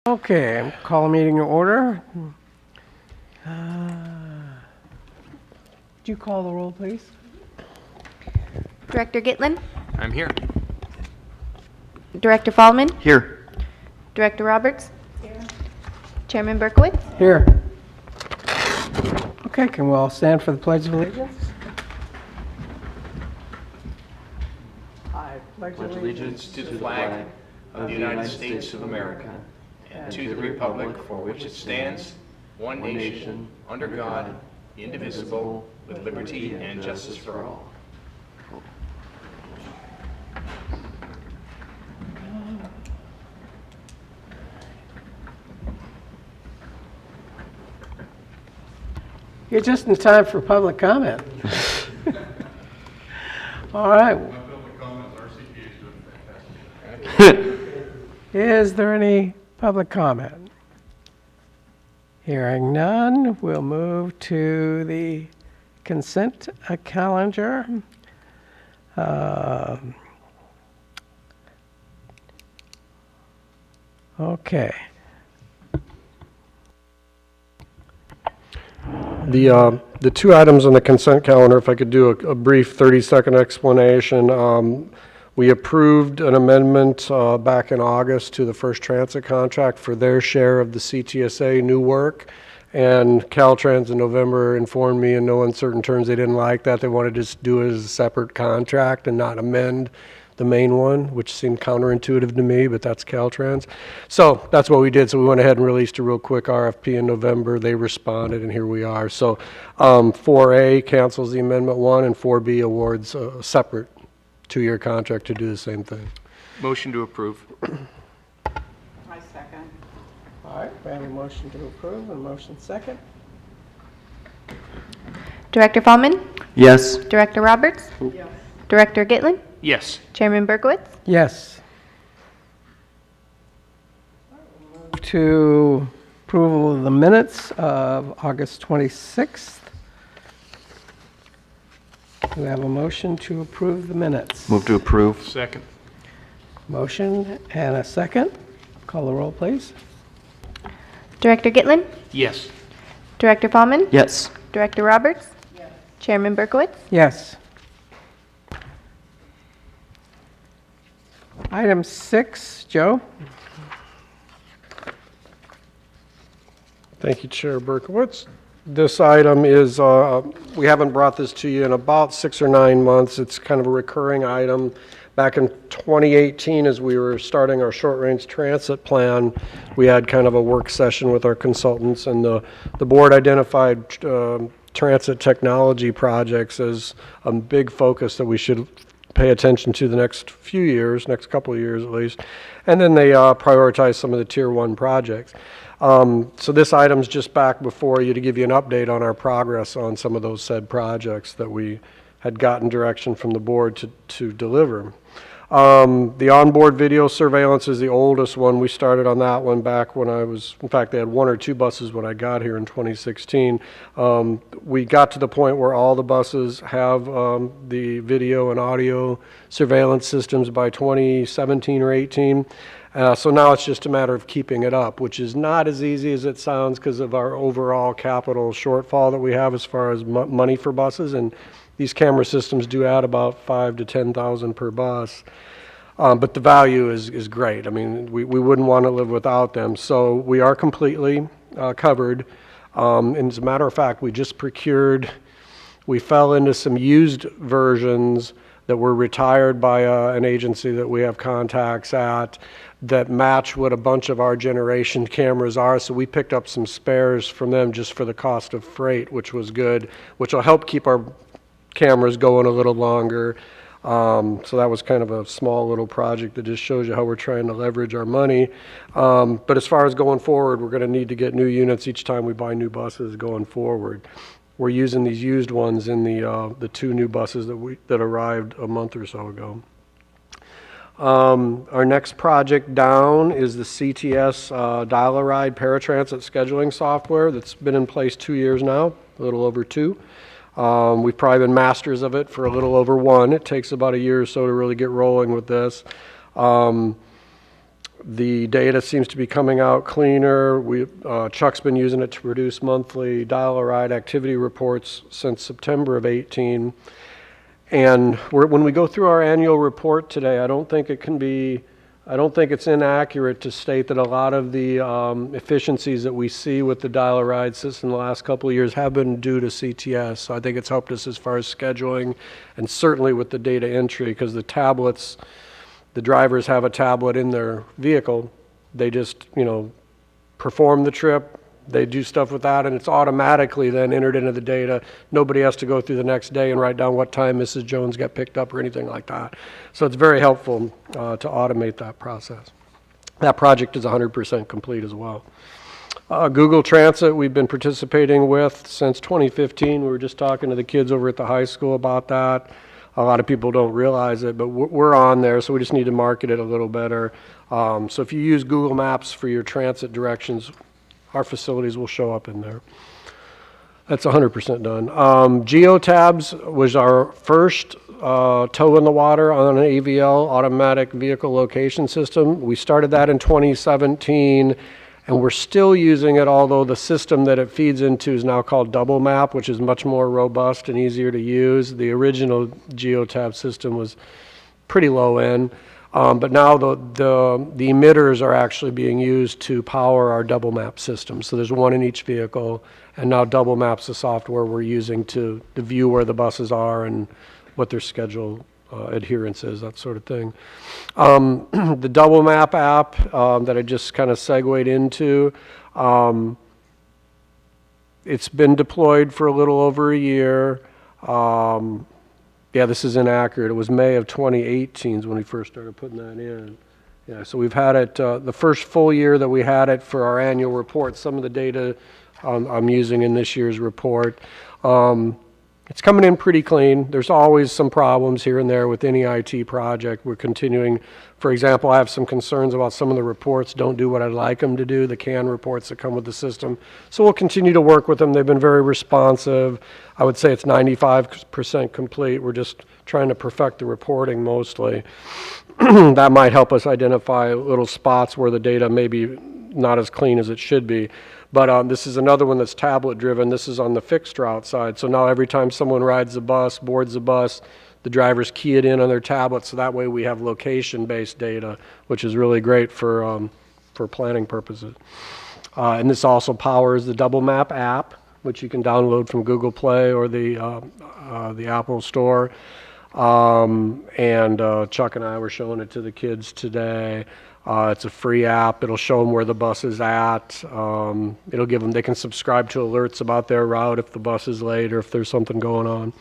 Okay, call a meeting to order. Would you call the roll, please? Director Gitlin, I'm here. Director Fallman, Here. Director Roberts, Chairman Berkowitz. Here. Okay, can we all stand for the Pledge of Allegiance? I pledge Allegiance to the flag of the United States of America and to the republic for which it stands, one nation, under God, indivisible, with liberty and justice for all. You're just in time for public comment. All right. Is there any public comment? Hearing none, we'll move to the consent calendar. Okay. The two items on the consent calendar, if I could do a brief 30-second explanation. We approved an amendment back in August to the First Transit contract for their share of the CTSA new work. And Caltrans in November informed me in no uncertain terms they didn't like that. They wanted to just do it as a separate contract and not amend the main one, which seemed counterintuitive to me, but that's Caltrans. So that's what we did. So we went ahead and released a real quick RFP in November. They responded, and here we are. So 4A cancels the Amendment 1, and 4B awards a separate two-year contract to do the same thing. Motion to approve. I second. All right, we have a motion to approve and a motion second. Director Fallman, Yes. Director Roberts, Yes. Director Gitlin, Yes. Chairman Berkowitz. Yes. Move to approval of the minutes of August 26th. We have a motion to approve the minutes. Move to approve. Second. Motion and a second. Call the roll, please. Director Gitlin, Yes. Director Fallman, Yes. Director Roberts, Chairman Berkowitz. Yes. Item 6, Joe. Thank you, Chair Berkowitz. This item is, we haven't brought this to you in about 6 or 9 months. It's kind of a recurring item. Back in 2018, as we were starting our short-range transit plan, we had kind of a work session with our consultants, and the board identified transit technology projects as a big focus that we should pay attention to the next few years, next couple of years at least. And then they prioritize some of the Tier 1 projects. So this item's just back before you to give you an update on our progress on some of those said projects that we had gotten direction from the board to deliver. The onboard video surveillance is the oldest one. We started on that one back when I was, in fact, they had 1 or 2 buses when I got here in 2016. We got to the point where all the buses have the video and audio surveillance systems by 2017 or 18. So now it's just a matter of keeping it up, which is not as easy as it sounds because of our overall capital shortfall that we have as far as money for buses. And these camera systems do add about $5,000 to $10,000 per bus. But the value is great. I mean, we wouldn't want to live without them. So we are completely covered. And as a matter of fact, we just procured, we fell into some used versions that were retired by an agency that we have contacts at that match what a bunch of our generation cameras are. So we picked up some spares from them just for the cost of freight, which was good, which will help keep our cameras going a little longer. So that was kind of a small little project that just shows you how we're trying to leverage our money. But as far as going forward, we're going to need to get new units each time we buy new buses going forward. We're using these used ones in the 2 new buses that arrived a month or so ago. Our next project down is the CTS Dial-A-Ride paratransit scheduling software that's been in place 2 years now, a little over 2. We've probably been masters of it for a little over 1. It takes about a year or so to really get rolling with this. The data seems to be coming out cleaner. Chuck's been using it to produce monthly dial-a-ride activity reports since September of 18. And when we go through our annual report today, I don't think it's inaccurate to state that a lot of the efficiencies that we see with the dial-a-ride system the last couple of years have been due to CTS. So I think it's helped us as far as scheduling and certainly with the data entry, because the tablets, the drivers have a tablet in their vehicle. They just, perform the trip. They do stuff with that, and it's automatically then entered into the data. Nobody has to go through the next day and write down what time Mrs. Jones got picked up or anything like that. So it's very helpful to automate that process. That project is 100% complete as well. Google Transit, we've been participating with since 2015. We were just talking to the kids over at the high school about that. A lot of people don't realize it, but we're on there, so we just need to market it a little better. So if you use Google Maps for your transit directions, our facilities will show up in there. That's 100% done. GeoTabs was our first toe in the water on an AVL, automatic vehicle location system. We started that in 2017, and we're still using it, although the system that it feeds into is now called Double Map, which is much more robust and easier to use. The original GeoTab system was pretty low end. But now the emitters are actually being used to power our double map system. So there's one in each vehicle, and now double map's the software we're using to view where the buses are and what their schedule adherence is, that sort of thing. The double map app that I just kind of segued into, it's been deployed for a little over a year. Yeah, this is inaccurate. It was May of 2018 when we first started putting that in. Yeah, so we've had it, the first full year that we had it for our annual report. Some of the data I'm using in this year's report. It's coming in pretty clean. There's always some problems here and there with any IT project. We're continuing. For example, I have some concerns about some of the reports don't do what I'd like them to do, the CAN reports that come with the system. So we'll continue to work with them. They've been very responsive. I would say it's 95% complete. We're just trying to perfect the reporting mostly. That might help us identify little spots where the data may be not as clean as it should be. But this is another one that's tablet driven. This is on the fixed route side. So now every time someone rides the bus, boards the bus, the drivers key it in on their tablet, so that way we have location-based data, which is really great for planning purposes. And this also powers the Double Map app, which you can download from Google Play or the Apple Store. Chuck and I were showing it to the kids today. It's a free app. It'll show them where the bus is at. It'll give them, they can subscribe to alerts about their route if the bus is late or if there's something going on.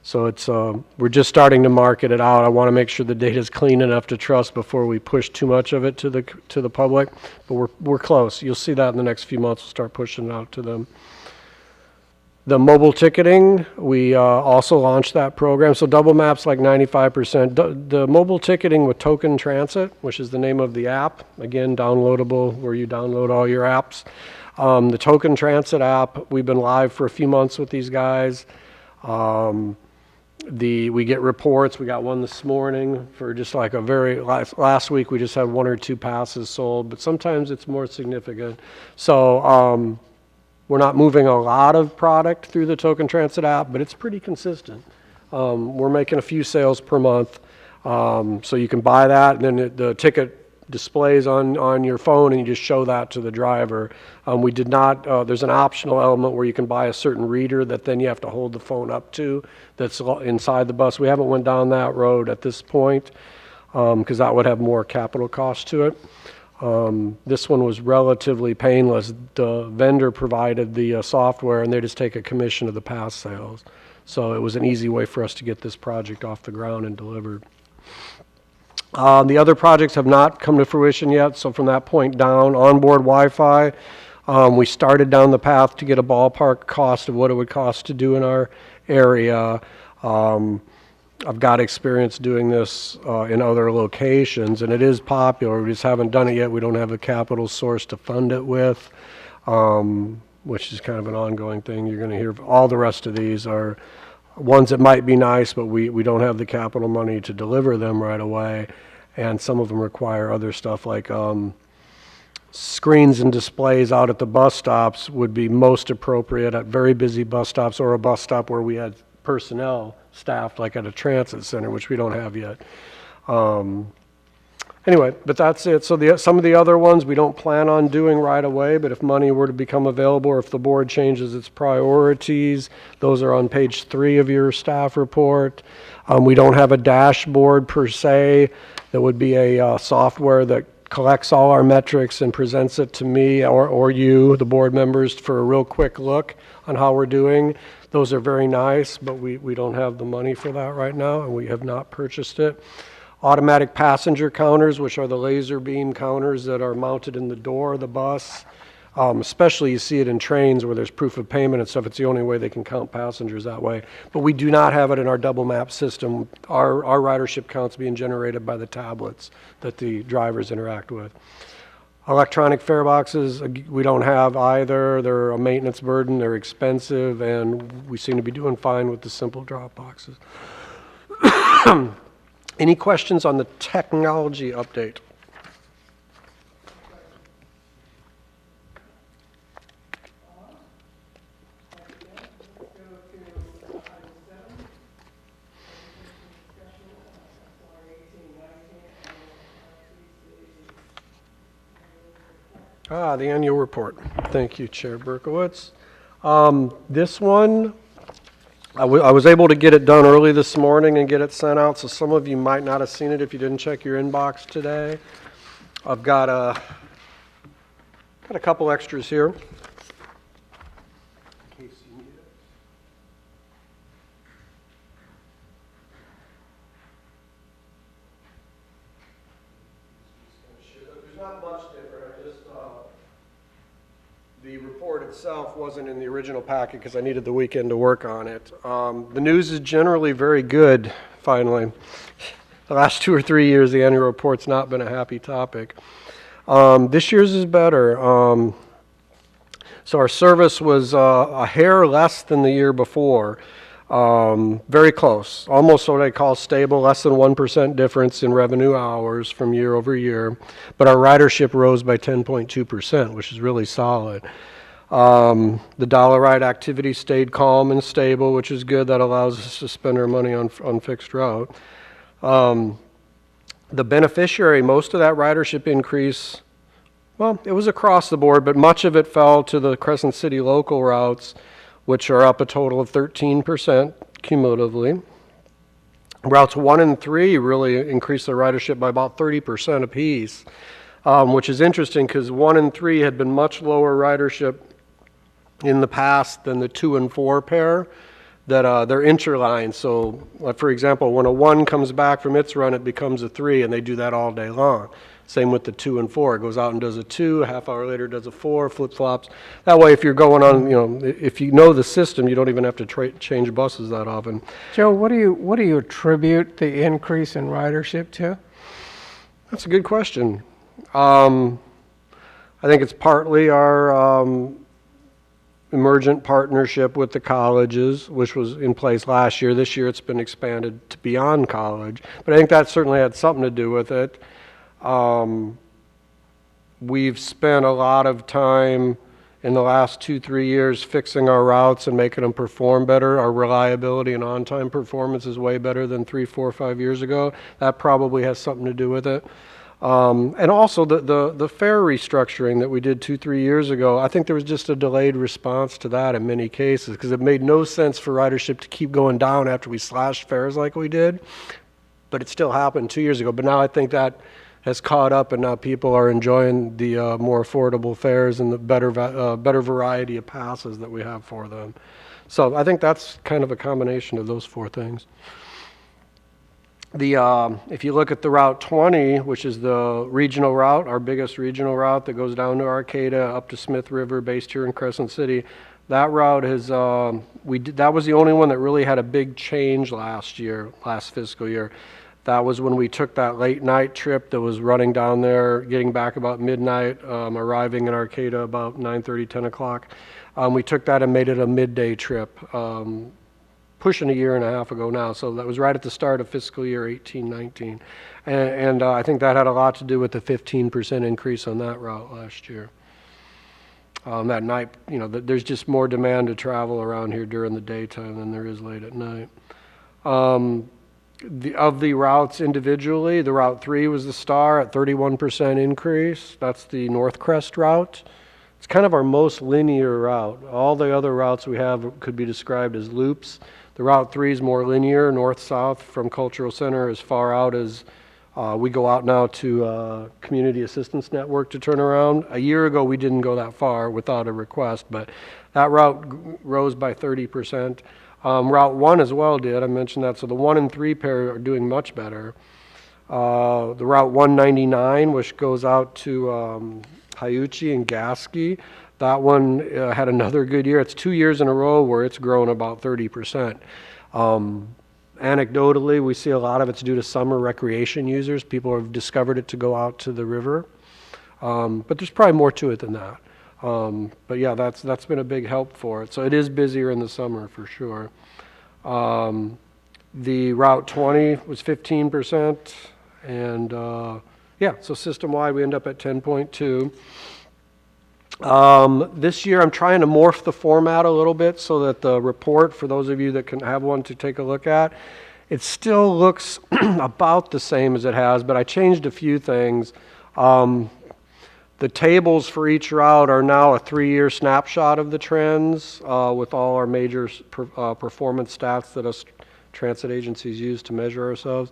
So it's, we're just starting to market it out. I want to make sure the data is clean enough to trust before we push too much of it to the public. But we're close. You'll see that in the next few months. We'll start pushing it out to them. The mobile ticketing, we also launched that program. So Double Map's like 95%. The mobile ticketing with Token Transit, which is the name of the app, again, downloadable where you download all your apps. The Token Transit app, we've been live for a few months with these guys. We get reports. We got one this morning for just like a very, last week we just had 1 or 2 passes sold, but sometimes it's more significant. So, we're not moving a lot of product through the Token Transit app, but it's pretty consistent. We're making a few sales per month. So you can buy that, and then the ticket displays on your phone, and you just show that to the driver. We did not, there's an optional element where you can buy a certain reader that then you have to hold the phone up to that's inside the bus. We haven't went down that road at this point because that would have more capital cost to it. This one was relatively painless. The vendor provided the software, and they just take a commission of the pass sales. So it was an easy way for us to get this project off the ground and delivered. The other projects have not come to fruition yet, so from that point down, onboard Wi-Fi, we started down the path to get a ballpark cost of what it would cost to do in our area. I've got experience doing this in other locations, and it is popular. We just haven't done it yet. We don't have a capital source to fund it with, which is kind of an ongoing thing. You're going to hear all the rest of these are ones that might be nice, but we don't have the capital money to deliver them right away. and some of them require other stuff like screens and displays out at the bus stops would be most appropriate at very busy bus stops or a bus stop where we had personnel staffed, like at a transit center, which we don't have yet. Anyway, but that's it. So some of the other ones we don't plan on doing right away, but if money were to become available or if the board changes its priorities, those are on page 3 of your staff report. We don't have a dashboard per se. That would be a software that collects all our metrics and presents it to me or you, the board members, for a real quick look on how we're doing. Those are very nice, but we don't have the money for that right now, and we have not purchased it. Automatic passenger counters, which are the laser beam counters that are mounted in the door of the bus. Especially you see it in trains where there's proof of payment and stuff. It's the only way they can count passengers that way. But we do not have it in our double map system. Our ridership count's being generated by the tablets that the drivers interact with. Electronic fare boxes, we don't have either. They're a maintenance burden, they're expensive, and we seem to be doing fine with the simple drop boxes. Any questions on the technology update? The annual report. Thank you, Chair Berkowitz. This one, I was able to get it done early this morning and get it sent out, so some of you might not have seen it if you didn't check your inbox today. I've got a couple extras here. In case you need it. There's not much different. The report itself wasn't in the original packet because I needed the weekend to work on it. The news is generally very good, finally. The last 2 or 3 years, the annual report's not been a happy topic. This year's is better. So our service was a hair less than the year before. Very close, almost what I call stable, less than 1% difference in revenue hours from year over year. But our ridership rose by 10.2%, which is really solid. The dollar ride activity stayed calm and stable, which is good. That allows us to spend our money on fixed route. The beneficiary, most of that ridership increase, well, it was across the board, but much of it fell to the Crescent City local routes, which are up a total of 13% cumulatively. Routes 1 and 3 really increased their ridership by about 30% apiece, which is interesting because 1 and 3 had been much lower ridership in the past than the 2 and 4 pair, that they're interlined. So, for example, when a 1 comes back from its run, it becomes a 3, and they do that all day long. Same with the 2 and 4. It goes out and does a 2, a half hour later does a 4, flip-flops. That way, if you're going on, if you know the system, you don't even have to change buses that often. Joe, what do you attribute the increase in ridership to? That's a good question. I think it's partly our emergent partnership with the colleges, which was in place last year. This year, it's been expanded to beyond college. But I think that certainly had something to do with it. We've spent a lot of time in the last 2-3 years fixing our routes and making them perform better. Our reliability and on-time performance is way better than 3, 4, 5 years ago. That probably has something to do with it. And also the fare restructuring that we did 2-3 years ago, I think there was just a delayed response to that in many cases because it made no sense for ridership to keep going down after we slashed fares like we did. But it still happened 2 years ago. But now I think that has caught up, and now people are enjoying the more affordable fares and the better variety of passes that we have for them. So I think that's kind of a combination of those 4 things. If you look at the Route 20, which is the regional route, our biggest regional route that goes down to Arcata, up to Smith River, based here in Crescent City, that route has, that was the only one that really had a big change last fiscal year. That was when we took that late night trip that was running down there, getting back about midnight, arriving in Arcata about 9:30, 10 o'clock. We took that and made it a midday trip. pushing a year and a half ago now, so that was right at the start of fiscal year 18-19. And I think that had a lot to do with the 15% increase on that route last year. That night, there's just more demand to travel around here during the daytime than there is late at night. Of the routes individually, the Route 3 was the star at 31% increase. That's the North Crest route. It's kind of our most linear route. All the other routes we have could be described as loops. The Route 3 is more linear, north-south from Cultural Center as far out as we go out now to Community Assistance Network to turn around. A year ago, we didn't go that far without a request, but that route rose by 30%. Route 1 as well did. I mentioned that. So the 1 and 3 pair are doing much better. The Route 199, which goes out to Hyuchi and Gasky, that one had another good year. It's 2 years in a row where it's grown about 30%. Anecdotally, we see a lot of it's due to summer recreation users. People have discovered it to go out to the river. But there's probably more to it than that. But yeah, that's been a big help for it. So it is busier in the summer for sure. The Route 20 was 15%. And yeah, so system-wide we end up at 10.2. This year I'm trying to morph the format a little bit so that the report, for those of you that can have one to take a look at, it still looks about the same as it has, but I changed a few things. The tables for each route are now a 3-year snapshot of the trends with all our major performance stats that us transit agencies use to measure ourselves.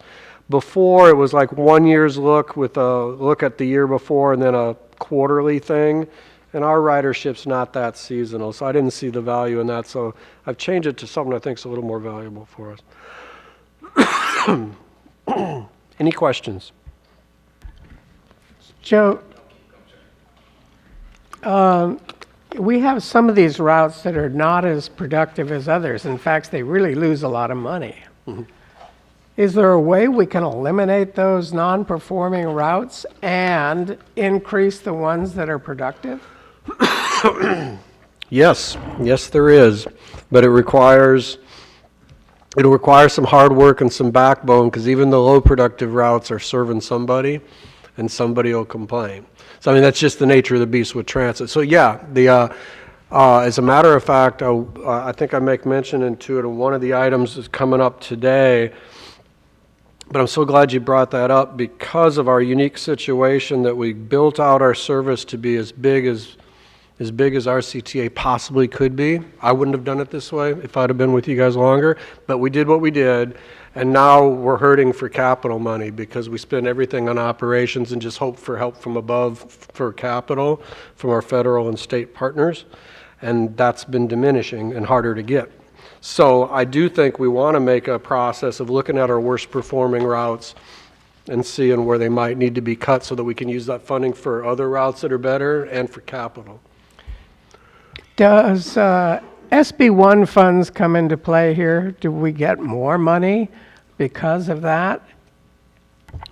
Before, it was like 1 year's look with a look at the year before and then a quarterly thing. And our ridership's not that seasonal, so I didn't see the value in that. So I've changed it to something I think is a little more valuable for us. Any questions? Joe, we have some of these routes that are not as productive as others. In fact, they really lose a lot of money. Mm-hmm. Is there a way we can eliminate those non-performing routes and increase the ones that are productive? Yes, there is, but it'll require some hard work and some backbone, because even the low productive routes are serving somebody, and somebody will complain. So I mean, that's just the nature of the beast with transit. So yeah, as a matter of fact, I think I make mention into it, and one of the items is coming up today. But I'm so glad you brought that up, because of our unique situation that we built out our service to be as big as our CTA possibly could be. I wouldn't have done it this way if I'd have been with you guys longer, but we did what we did, and now we're hurting for capital money because we spend everything on operations and just hope for help from above for capital from our federal and state partners, and that's been diminishing and harder to get. So I do think we want to make a process of looking at our worst performing routes and seeing where they might need to be cut so that we can use that funding for other routes that are better and for capital. Does SB1 funds come into play here? Do we get more money because of that?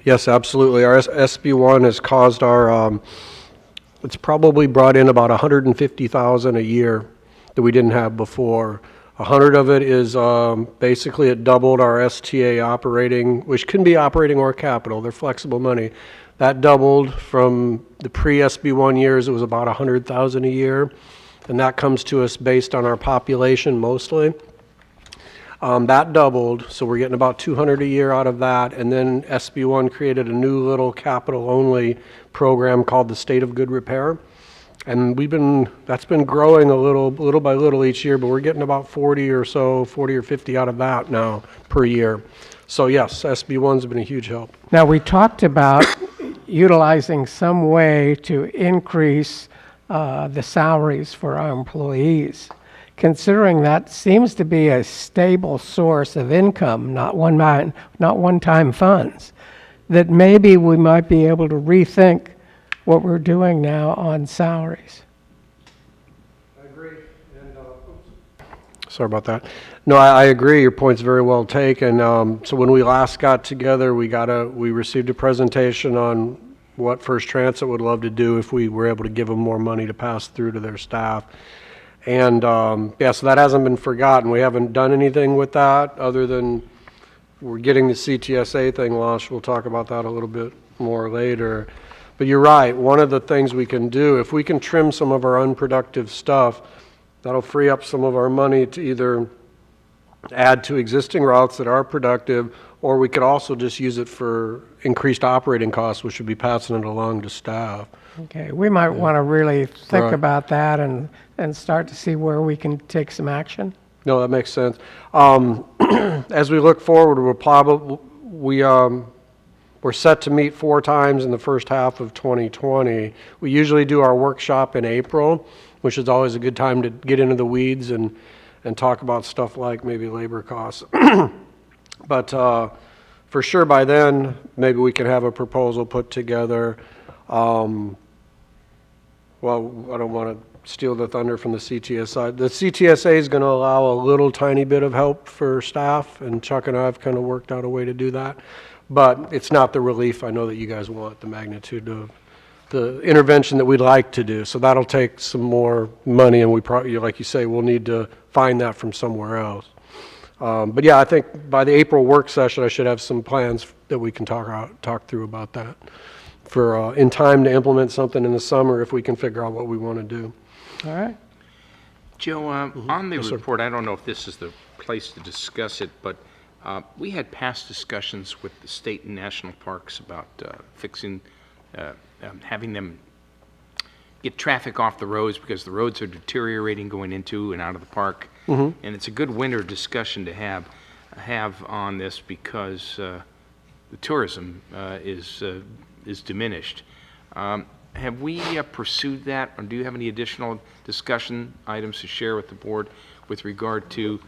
Yes, absolutely. Our SB1 has caused our, it's probably brought in about $150,000 a year that we didn't have before. 100 of it is basically it doubled our STA operating, which can be operating or capital. They're flexible money. That doubled from the pre-SB1 years. It was about $100,000 a year, and that comes to us based on our population mostly. That doubled, so we're getting about $200 a year out of that. And then SB1 created a new little capital-only program called the State of Good Repair. And that's been growing a little by little each year, but we're getting about 40 or 50 out of that now per year. So yes, SB1's been a huge help. Now, we talked about utilizing some way to increase the salaries for our employees. Considering that seems to be a stable source of income, not one-time funds, that maybe we might be able to rethink what we're doing now on salaries. I agree. And, sorry about that. No, I agree. Your point's very well taken. So when we last got together, we received a presentation on what First Transit would love to do if we were able to give them more money to pass through to their staff. And, yeah, so that hasn't been forgotten. We haven't done anything with that other than we're getting the CTSA thing launched. We'll talk about that a little bit more later. But you're right, one of the things we can do, if we can trim some of our unproductive stuff, that'll free up some of our money to either add to existing routes that are productive, or we could also just use it for increased operating costs, which would be passing it along to staff. Okay, we might want to really think Right. about that and start to see where we can take some action. No, that makes sense. As we look forward, we're set to meet 4 times in the first half of 2020. We usually do our workshop in April, which is always a good time to get into the weeds and talk about stuff like maybe labor costs. But for sure by then, maybe we can have a proposal put together. Well, I don't want to steal the thunder from the CTSA. The CTSA is going to allow a little tiny bit of help for staff, and Chuck and I have kind of worked out a way to do that. But it's not the relief I know that you guys want, the magnitude of the intervention that we'd like to do. So that'll take some more money, and we probably, like you say, we'll need to find that from somewhere else. But yeah, I think by the April work session, I should have some plans that we can talk through about that for in time to implement something in the summer if we can figure out what we want to do. All right? Joe, on the Yes, sir. report, I don't know if this is the place to discuss it, but we had past discussions with the state and national parks about fixing, having them get traffic off the roads because the roads are deteriorating going into and out of the park. And it's a good winter discussion to have on this because the tourism is diminished. Have we pursued that, or do you have any additional discussion items to share with the board with regard to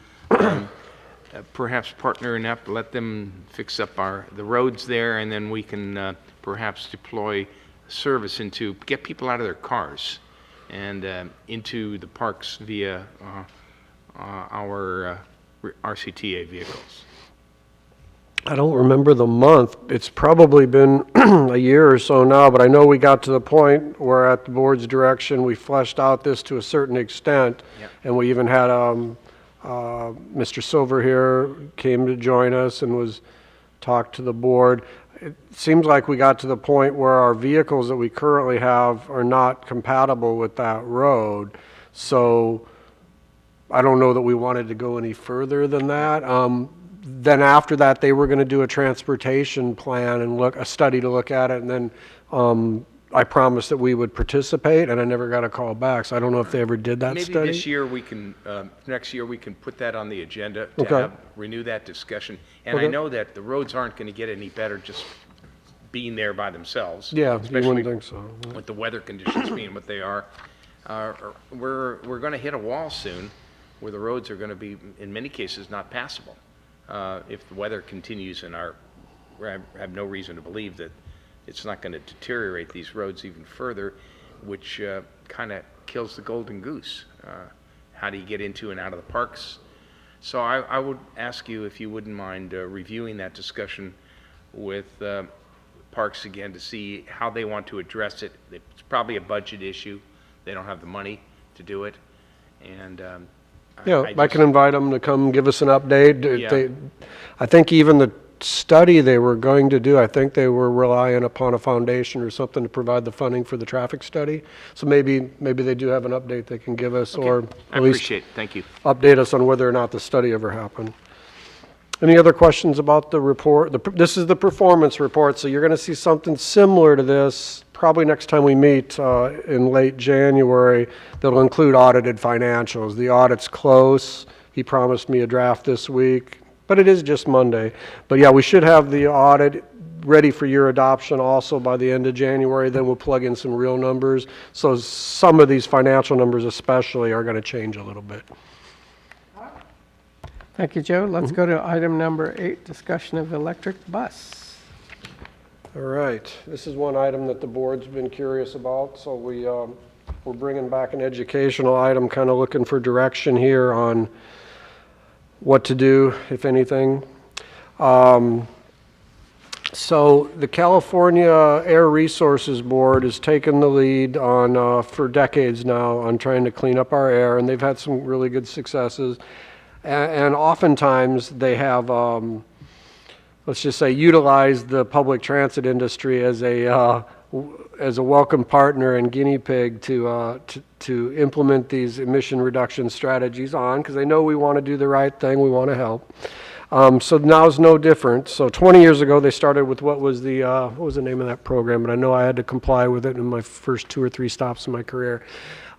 perhaps partnering up, let them fix up the roads there, and then we can perhaps deploy service into, get people out of their cars and into the parks via our RCTA vehicles? I don't remember the month. It's probably been a year or so now, but I know we got to the point where at the board's direction, we fleshed out this to a certain extent. Yep. And we even had Mr. Silver here came to join us and was talked to the board. It seems like we got to the point where our vehicles that we currently have are not compatible with that road. So I don't know that we wanted to go any further than that. Then after that, they were going to do a transportation plan and a study to look at it, and then I promised that we would participate, and I never got a call back, so I don't know if they ever did that Maybe study. this year we can, next year we can put that on the agenda Okay. to renew that discussion. And I Okay. know that the roads aren't going to get any better just being there by themselves. Yeah, you especially wouldn't think so. with the weather conditions being what they are. We're going to hit a wall soon where the roads are going to be, in many cases, not passable. If the weather continues and I have no reason to believe that it's not going to deteriorate these roads even further, which kind of kills the golden goose. How do you get into and out of the parks? So I would ask you if you wouldn't mind reviewing that discussion with parks again to see how they want to address it. It's probably a budget issue. They don't have the money to do it. And Yeah, I can invite them to come give us an update. Yeah. I think even the study they were going to do, I think they were relying upon a foundation or something to provide the funding for the traffic study. So maybe they do have an update they can give us, or I at least appreciate it. Thank you. update us on whether or not the study ever happened. Any other questions about the report? This is the performance report, so you're going to see something similar to this probably next time we meet in late January. That'll include audited financials. The audit's close. He promised me a draft this week, but it is just Monday. But yeah, we should have the audit ready for your adoption also by the end of January. Then we'll plug in some real numbers. So some of these financial numbers especially are going to change a little bit. Thank you, Joe. Let's go to item number 8, discussion of electric bus. All right, this is one item that the board's been curious about, so we're bringing back an educational item, kind of looking for direction here on what to do, if anything. So the California Air Resources Board has taken the lead on, for decades now, on trying to clean up our air, and they've had some really good successes. And oftentimes they have, let's just say, utilized the public transit industry as a welcome partner and guinea pig to implement these emission reduction strategies on, because they know we want to do the right thing, we want to help. So now is no different. So 20 years ago, they started with what was the name of that program? But I know I had to comply with it in my first 2 or 3 stops in my career.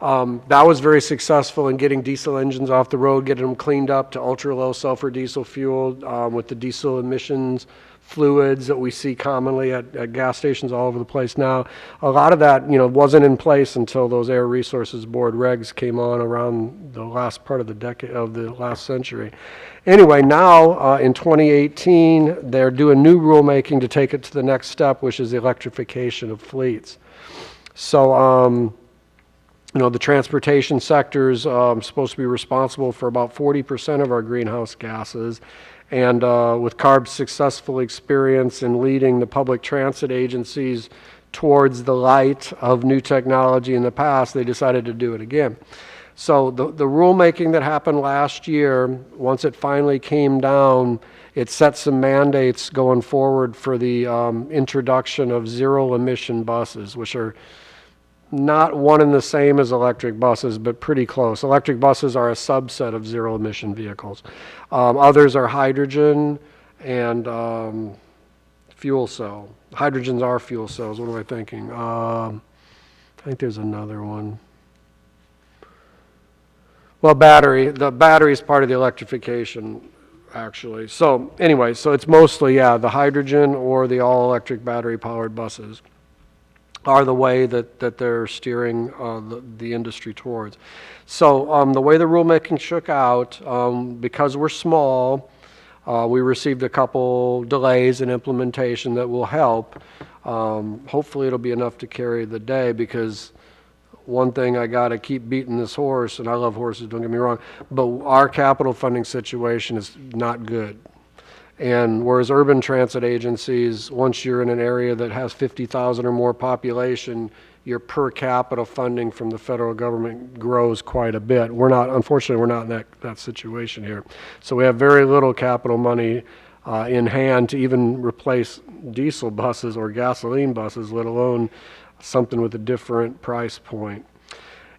That was very successful in getting diesel engines off the road, getting them cleaned up to ultra-low sulfur diesel fuel with the diesel emissions fluids that we see commonly at gas stations all over the place now. A lot of that, wasn't in place until those Air Resources Board regs came on around the last part of the decade of the last century. Anyway, now in 2018, they're doing new rulemaking to take it to the next step, which is the electrification of fleets. So, the transportation sector is supposed to be responsible for about 40% of our greenhouse gases. And with CARB's successful experience in leading the public transit agencies towards the light of new technology in the past, they decided to do it again. So the rulemaking that happened last year, once it finally came down, it set some mandates going forward for the introduction of zero-emission buses, which are not one and the same as electric buses, but pretty close. Electric buses are a subset of zero-emission vehicles. Others are hydrogen and fuel cell. Hydrogens are fuel cells. What am I thinking? I think there's another one. Well, battery. The battery is part of the electrification, actually. So anyway, so it's mostly, the hydrogen or the all-electric battery-powered buses are the way that they're steering the industry towards. So the way the rulemaking shook out, because we're small, we received a couple delays in implementation that will help. Hopefully it'll be enough to carry the day, because one thing I got to keep beating this horse, and I love horses, don't get me wrong, but our capital funding situation is not good. And whereas urban transit agencies, once you're in an area that has 50,000 or more population, your per capita funding from the federal government grows quite a bit. Unfortunately, we're not in that situation here. So we have very little capital money in hand to even replace diesel buses or gasoline buses, let alone something with a different price point.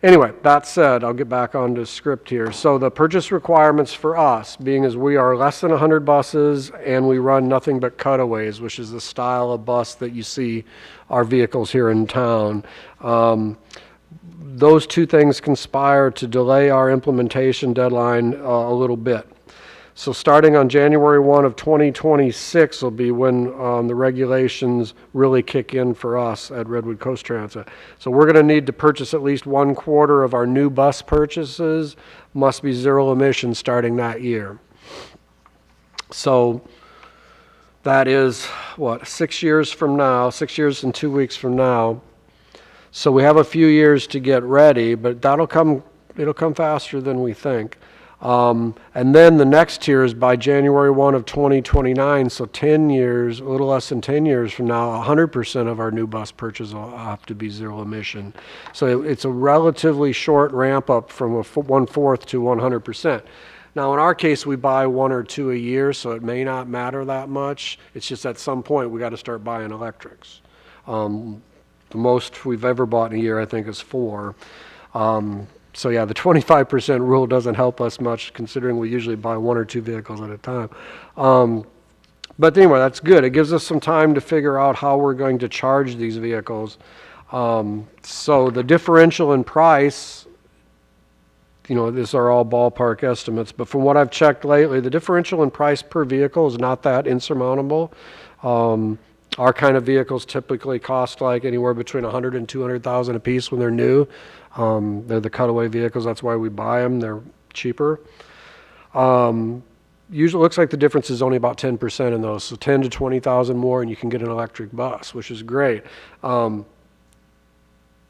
Anyway, that said, I'll get back onto script here. So the purchase requirements for us, being as we are less than 100 buses and we run nothing but cutaways, which is the style of bus that you see our vehicles here in town. Those two things conspire to delay our implementation deadline a little bit. So starting on January 1 of 2026 will be when the regulations really kick in for us at Redwood Coast Transit. So we're going to need to purchase at least 1/4 of our new bus purchases must be zero emission starting that year. So that is, 6 years from now, 6 years and 2 weeks from now. So we have a few years to get ready, but it'll come faster than we think. And then the next tier is by January 1 of 2029, so 10 years, a little less than 10 years from now, 100% of our new bus purchases will have to be zero emission. So it's a relatively short ramp up from 1/4 to 100%. Now in our case, we buy 1 or 2 a year, so it may not matter that much. It's just at some point we got to start buying electrics. The most we've ever bought in a year, I think, is 4. So yeah, the 25% rule doesn't help us much, considering we usually buy 1 or 2 vehicles at a time. But anyway, that's good. It gives us some time to figure out how we're going to charge these vehicles. So the differential in price, these are all ballpark estimates, but from what I've checked lately, the differential in price per vehicle is not that insurmountable. Our kind of vehicles typically cost like anywhere between $100,000 and $200,000 a piece when they're new. They're the cutaway vehicles. That's why we buy them. They're cheaper. Usually looks like the difference is only about 10% in those. So 10 to 20,000 more and you can get an electric bus, which is great. The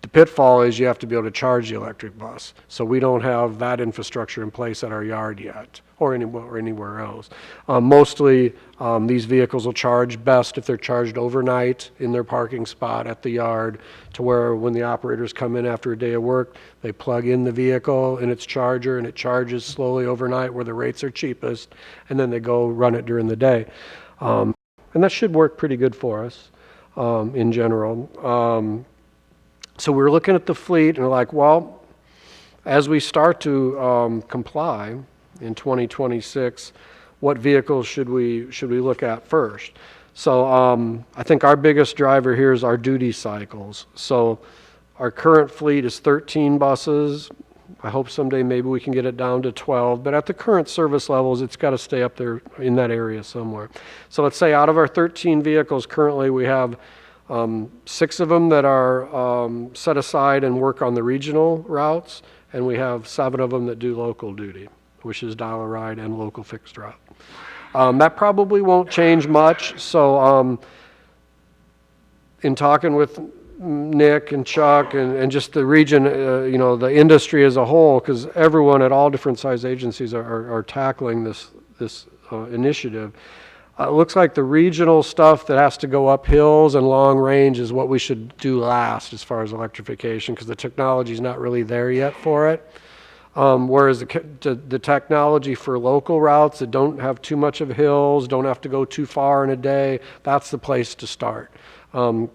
The pitfall is you have to be able to charge the electric bus. So we don't have that infrastructure in place at our yard yet, or anywhere else. Mostly, these vehicles will charge best if they're charged overnight in their parking spot at the yard, to where when the operators come in after a day of work, they plug in the vehicle in its charger, and it charges slowly overnight where the rates are cheapest, and then they go run it during the day. And that should work pretty good for us in general. So we're looking at the fleet, and we're like, well, as we start to comply in 2026, what vehicles should we look at first? So I think our biggest driver here is our duty cycles. So our current fleet is 13 buses. I hope someday maybe we can get it down to 12, but at the current service levels, it's got to stay up there in that area somewhere. So let's say out of our 13 vehicles currently, we have 6 of them that are set aside and work on the regional routes, and we have 7 of them that do local duty, which is dollar ride and local fixed route. That probably won't change much. So in talking with Nick and Chuck and just the region, the industry as a whole, because everyone at all different size agencies are tackling this initiative. It looks like the regional stuff that has to go up hills and long range is what we should do last as far as electrification, because the technology is not really there yet for it. Whereas the technology for local routes that don't have too much of hills, don't have to go too far in a day, that's the place to start. A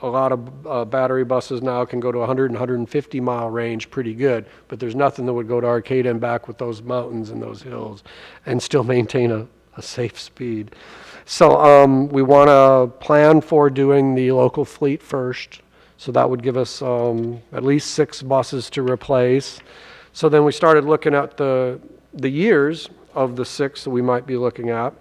lot of battery buses now can go to 100 and 150 mile range pretty good, but there's nothing that would go to Arcata and back with those mountains and those hills and still maintain a safe speed. So we want to plan for doing the local fleet first. So that would give us at least 6 buses to replace. So then we started looking at the years of the 6 that we might be looking at.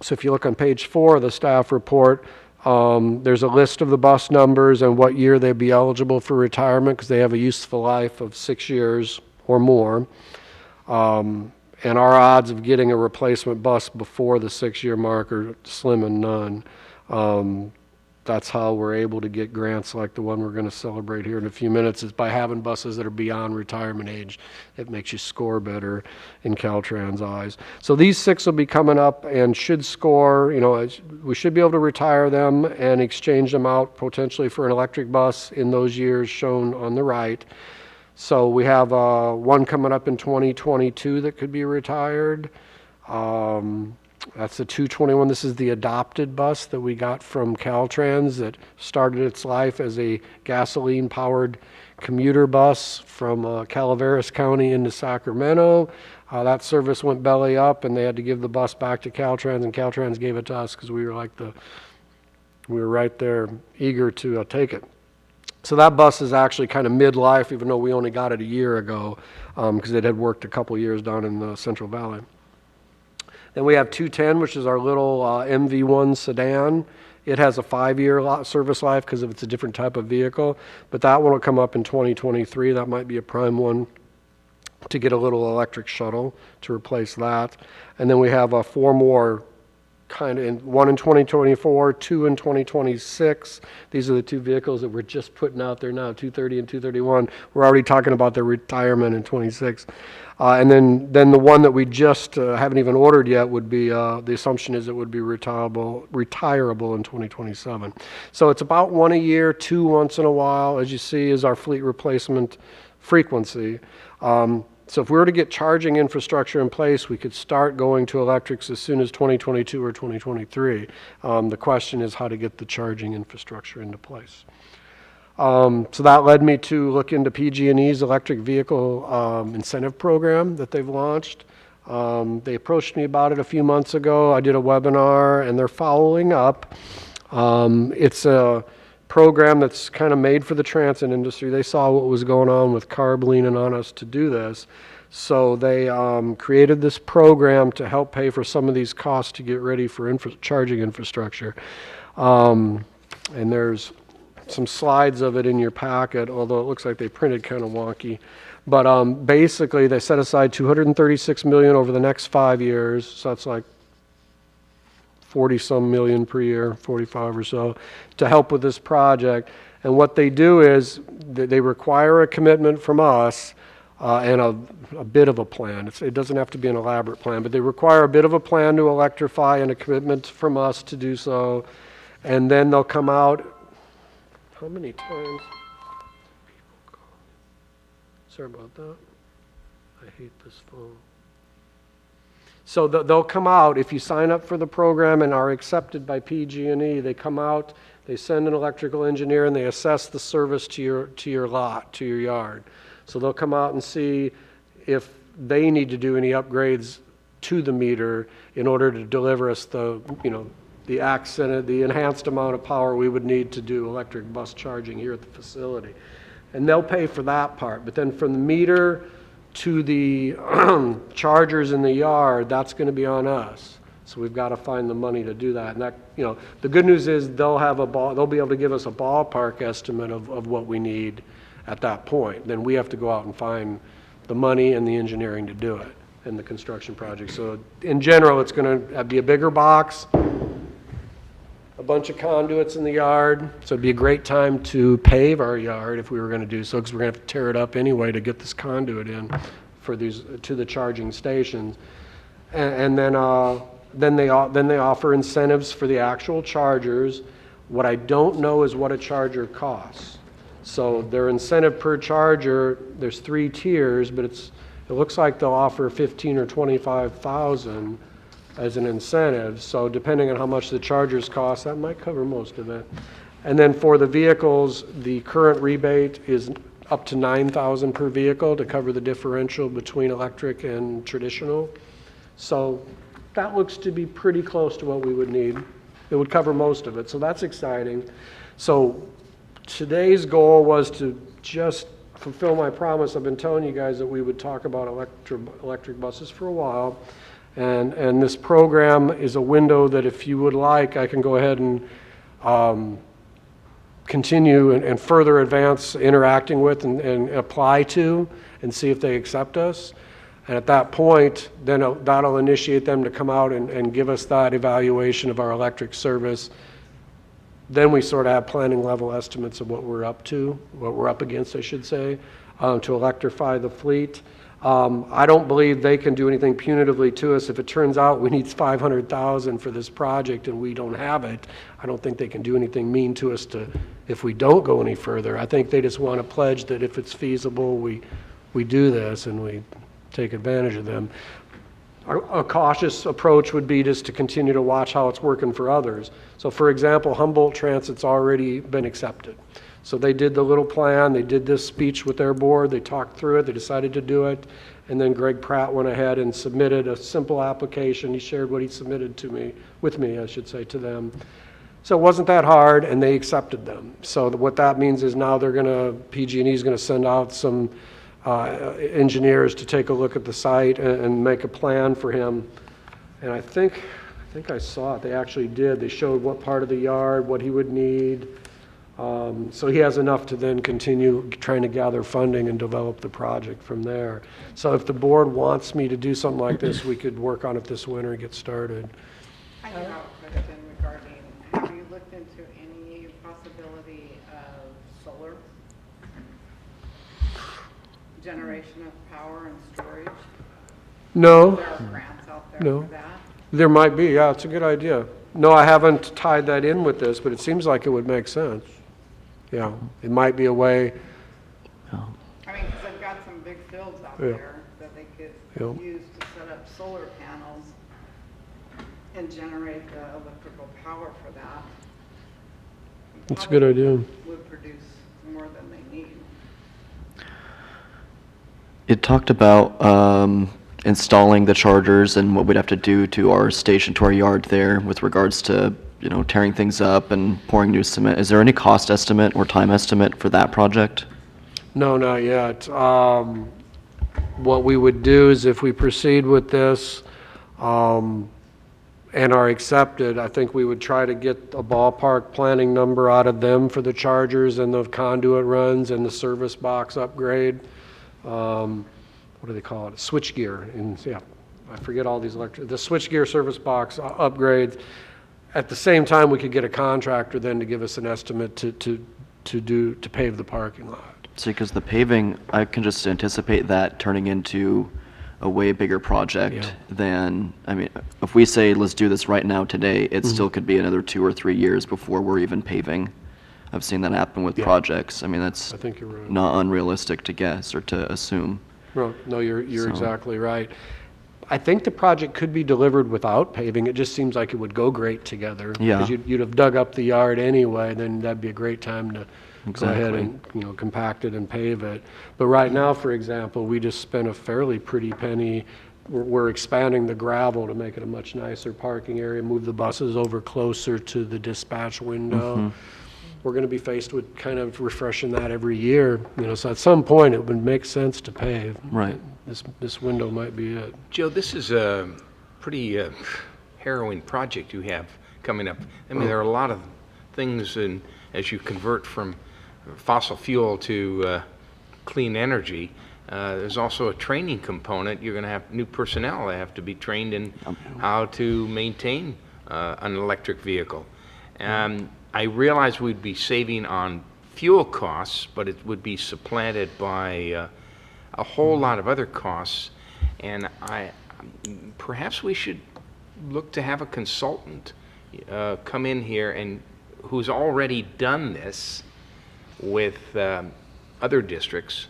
So if you look on page 4 of the staff report, there's a list of the bus numbers and what year they'd be eligible for retirement, because they have a useful life of 6 years or more. And our odds of getting a replacement bus before the 6-year mark are slim and none. That's how we're able to get grants like the one we're going to celebrate here in a few minutes, is by having buses that are beyond retirement age. It makes you score better in Caltrans' eyes. So these 6 will be coming up and should score, we should be able to retire them and exchange them out potentially for an electric bus in those years shown on the right. So we have one coming up in 2022 that could be retired. That's the 221. This is the adopted bus that we got from Caltrans that started its life as a gasoline-powered commuter bus from Calaveras County into Sacramento. That service went belly up, and they had to give the bus back to Caltrans, and Caltrans gave it to us because we were right there eager to take it. So that bus is actually kind of midlife, even though we only got it a year ago, because it had worked a couple years down in the Central Valley. Then we have 210, which is our little MV1 sedan. It has a 5-year service life because it's a different type of vehicle, but that one will come up in 2023. That might be a prime one to get a little electric shuttle to replace that. And then we have 4 more, one in 2024, 2 in 2026. These are the 2 vehicles that we're just putting out there now, 230 and 231. We're already talking about their retirement in 26. And then the one that we just haven't even ordered yet would be, the assumption is it would be retirable in 2027. So it's about 1 a year, 2 once in a while, as you see, is our fleet replacement frequency. So if we were to get charging infrastructure in place, we could start going to electrics as soon as 2022 or 2023. The question is how to get the charging infrastructure into place. So that led me to look into PG&E's electric vehicle incentive program that they've launched. They approached me about it a few months ago. I did a webinar, and they're following up. It's a program that's kind of made for the transit industry. They saw what was going on with CARB leaning on us to do this. So they created this program to help pay for some of these costs to get ready for charging infrastructure. And there's some slides of it in your packet, although it looks like they printed kind of wonky. But basically, they set aside $236 million over the next 5 years. So that's like 40-some million per year, 45 or so, to help with this project. And what they do is they require a commitment from us and a bit of a plan. It doesn't have to be an elaborate plan, but they require a bit of a plan to electrify and a commitment from us to do so. And then they'll come out, how many times? Sorry about that. I hate this phone. So they'll come out, if you sign up for the program and are accepted by PG&E, they come out, they send an electrical engineer and they assess the service to your lot, to your yard. So they'll come out and see if they need to do any upgrades to the meter in order to deliver us the enhanced amount of power we would need to do electric bus charging here at the facility. And they'll pay for that part. But then from the meter to the chargers in the yard, that's going to be on us. So we've got to find the money to do that. And that, the good news is they'll be able to give us a ballpark estimate of what we need at that point. Then we have to go out and find the money and the engineering to do it in the construction project. So in general, it's going to be a bigger box, a bunch of conduits in the yard. So it'd be a great time to pave our yard if we were going to do so, because we're going to have to tear it up anyway to get this conduit in for these to the charging stations. And then they offer incentives for the actual chargers. What I don't know is what a charger costs. So their incentive per charger, there's 3 tiers, but it looks like they'll offer 15 or 25,000 as an incentive. So depending on how much the chargers cost, that might cover most of it. And then for the vehicles, the current rebate is up to $9,000 per vehicle to cover the differential between electric and traditional. So that looks to be pretty close to what we would need. It would cover most of it, so that's exciting. So today's goal was to just fulfill my promise. I've been telling you guys that we would talk about electric buses for a while. And this program is a window that if you would like, I can go ahead and continue and further advance interacting with and apply to and see if they accept us. And at that point, then that'll initiate them to come out and give us that evaluation of our electric service. Then we sort of have planning level estimates of what we're up against, I should say, to electrify the fleet. I don't believe they can do anything punitively to us. If it turns out we need $500,000 for this project and we don't have it, I don't think they can do anything mean to us if we don't go any further. I think they just want to pledge that if it's feasible, we do this and we take advantage of them. A cautious approach would be just to continue to watch how it's working for others. So for example, Humboldt Transit's already been accepted. So they did the little plan, they did this speech with their board, they talked through it, they decided to do it, and then Greg Pratt went ahead and submitted a simple application. He shared what he submitted with me, to them. So it wasn't that hard, and they accepted them. So what that means is now PG&E is going to send out some engineers to take a look at the site and make a plan for him. And I think I saw it, they actually did. They showed what part of the yard, what he would need. So he has enough to then continue trying to gather funding and develop the project from there. So if the board wants me to do something like this, we could work on it this winter and get started. I have a question regarding, have you looked into any possibility of solar generation of power and storage? No. There are grants out there No. for that? There might be, yeah, it's a good idea. No, I haven't tied that in with this, but it seems like it would make sense. Yeah, it might be a way. I mean, because they've got some big fields out Yeah. there that they could Yeah. use to set up solar panels and generate the electrical power for that. It's a good idea. Would produce more than they need. It talked about installing the chargers and what we'd have to do to our station, to our yard there with regards to, tearing things up and pouring new cement. Is there any cost estimate or time estimate for that project? No, not yet. What we would do is if we proceed with this and are accepted, I think we would try to get a ballpark planning number out of them for the chargers and the conduit runs and the service box upgrade. What do they call it? Switchgear. And yeah, I forget all these the switchgear service box upgrades. At the same time, we could get a contractor then to give us an estimate to to pave the parking lot. See, because the paving, I can just anticipate that turning into a way bigger project Yeah. than, I mean, if we say, let's do this right now today, it still could be another 2 or 3 years before we're even paving. I've seen that happen with Yeah. projects. I mean, that's I think you're right. not unrealistic to guess or to assume. No, you're So- exactly right. I think the project could be delivered without paving. It just seems like it would go great together. Yeah. Because you'd have dug up the yard anyway, then that'd be a great time to go ahead Exactly. and, compact it and pave it. But right now, for example, we just spent a fairly pretty penny. We're expanding the gravel to make it a much nicer parking area, move the buses over closer to the dispatch window. We're going to be faced with kind of refreshing that every year, so at some point it would make sense to pave. Right. This window might be it. Joe, this is a pretty harrowing project you have coming up. I mean, there are a lot of things as you convert from fossil fuel to clean energy. There's also a training component. You're going to have new personnel that have to be trained in how to maintain an electric vehicle. I realize we'd be saving on fuel costs, but it would be supplanted by a whole lot of other costs. And perhaps we should look to have a consultant come in here and who's already done this with other districts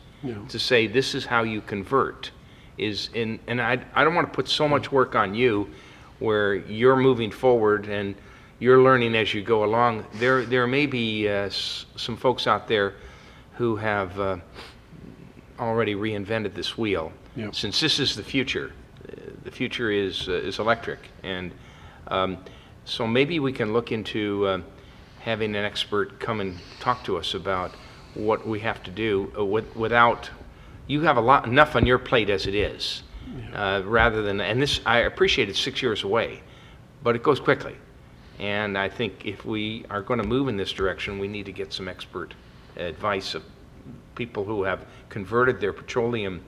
to say this is how you convert. And I don't want to put so much work on you where you're moving forward and you're learning as you go along. There may be some folks out there who have already reinvented this wheel. Yep. Since this is the future is electric, and so maybe we can look into having an expert come and talk to us about what we have to do without. You have enough on your plate as it is, rather than. And this, I appreciate it's 6 years away, but it goes quickly. And I think if we are going to move in this direction, we need to get some expert advice of people who have converted their petroleum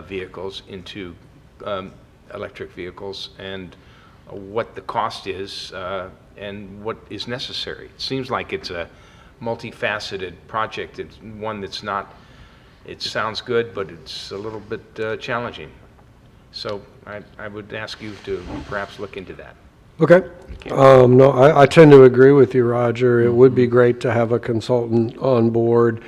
vehicles into electric vehicles and what the cost is and what is necessary. It seems like it's a multifaceted project. It's one that's not, it sounds good, but it's a little bit challenging. So I would ask you to perhaps look into that. Okay. No, I tend to agree with you, Roger. It would be great to have a consultant on board.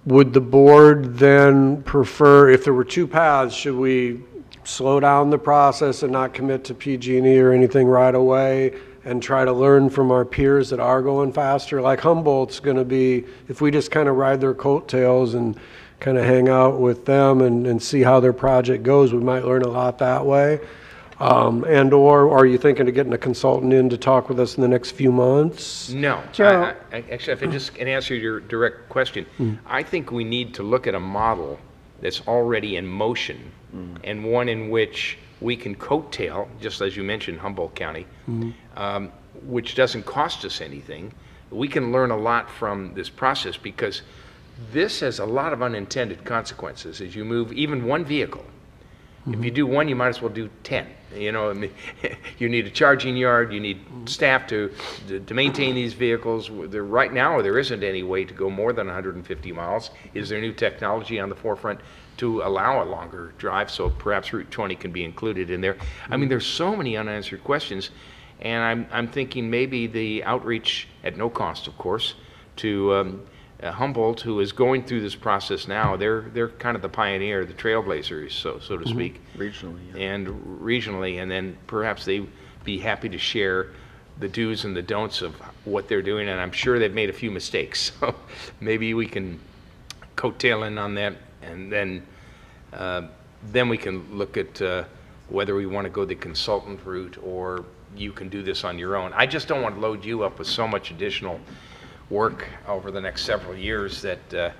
Would the board then prefer, if there were two paths, should we slow down the process and not commit to PG&E or anything right away and try to learn from our peers that are going faster? Like Humboldt's going to be, if we just kind of ride their coattails and kind of hang out with them and see how their project goes, we might learn a lot that way. Or are you thinking of getting a consultant in to talk with us in the next few months? No. Joe. Actually, if I just can answer your direct question, I think we need to look at a model that's already in motion and one in which we can coattail, just as you mentioned, Humboldt County, which doesn't cost us anything. We can learn a lot from this process because this has a lot of unintended consequences as you move even one vehicle. If you do one, you might as well do 10. You know, I mean, you need a charging yard, you need staff to maintain these vehicles. Right now, there isn't any way to go more than 150 miles. Is there new technology on the forefront to allow a longer drive? So perhaps Route 20 can be included in there. I mean, there's so many unanswered questions, and I'm thinking maybe the outreach, at no cost, of course, to Humboldt, who is going through this process now. They're kind of the pioneer, the trailblazers, so to speak. Regionally, yeah. And regionally, and then perhaps they'd be happy to share the do's and the don'ts of what they're doing, and I'm sure they've made a few mistakes. So maybe we can coattail in on that, and then we can look at whether we want to go the consultant route or you can do this on your own. I just don't want to load you up with so much additional work over the next several years that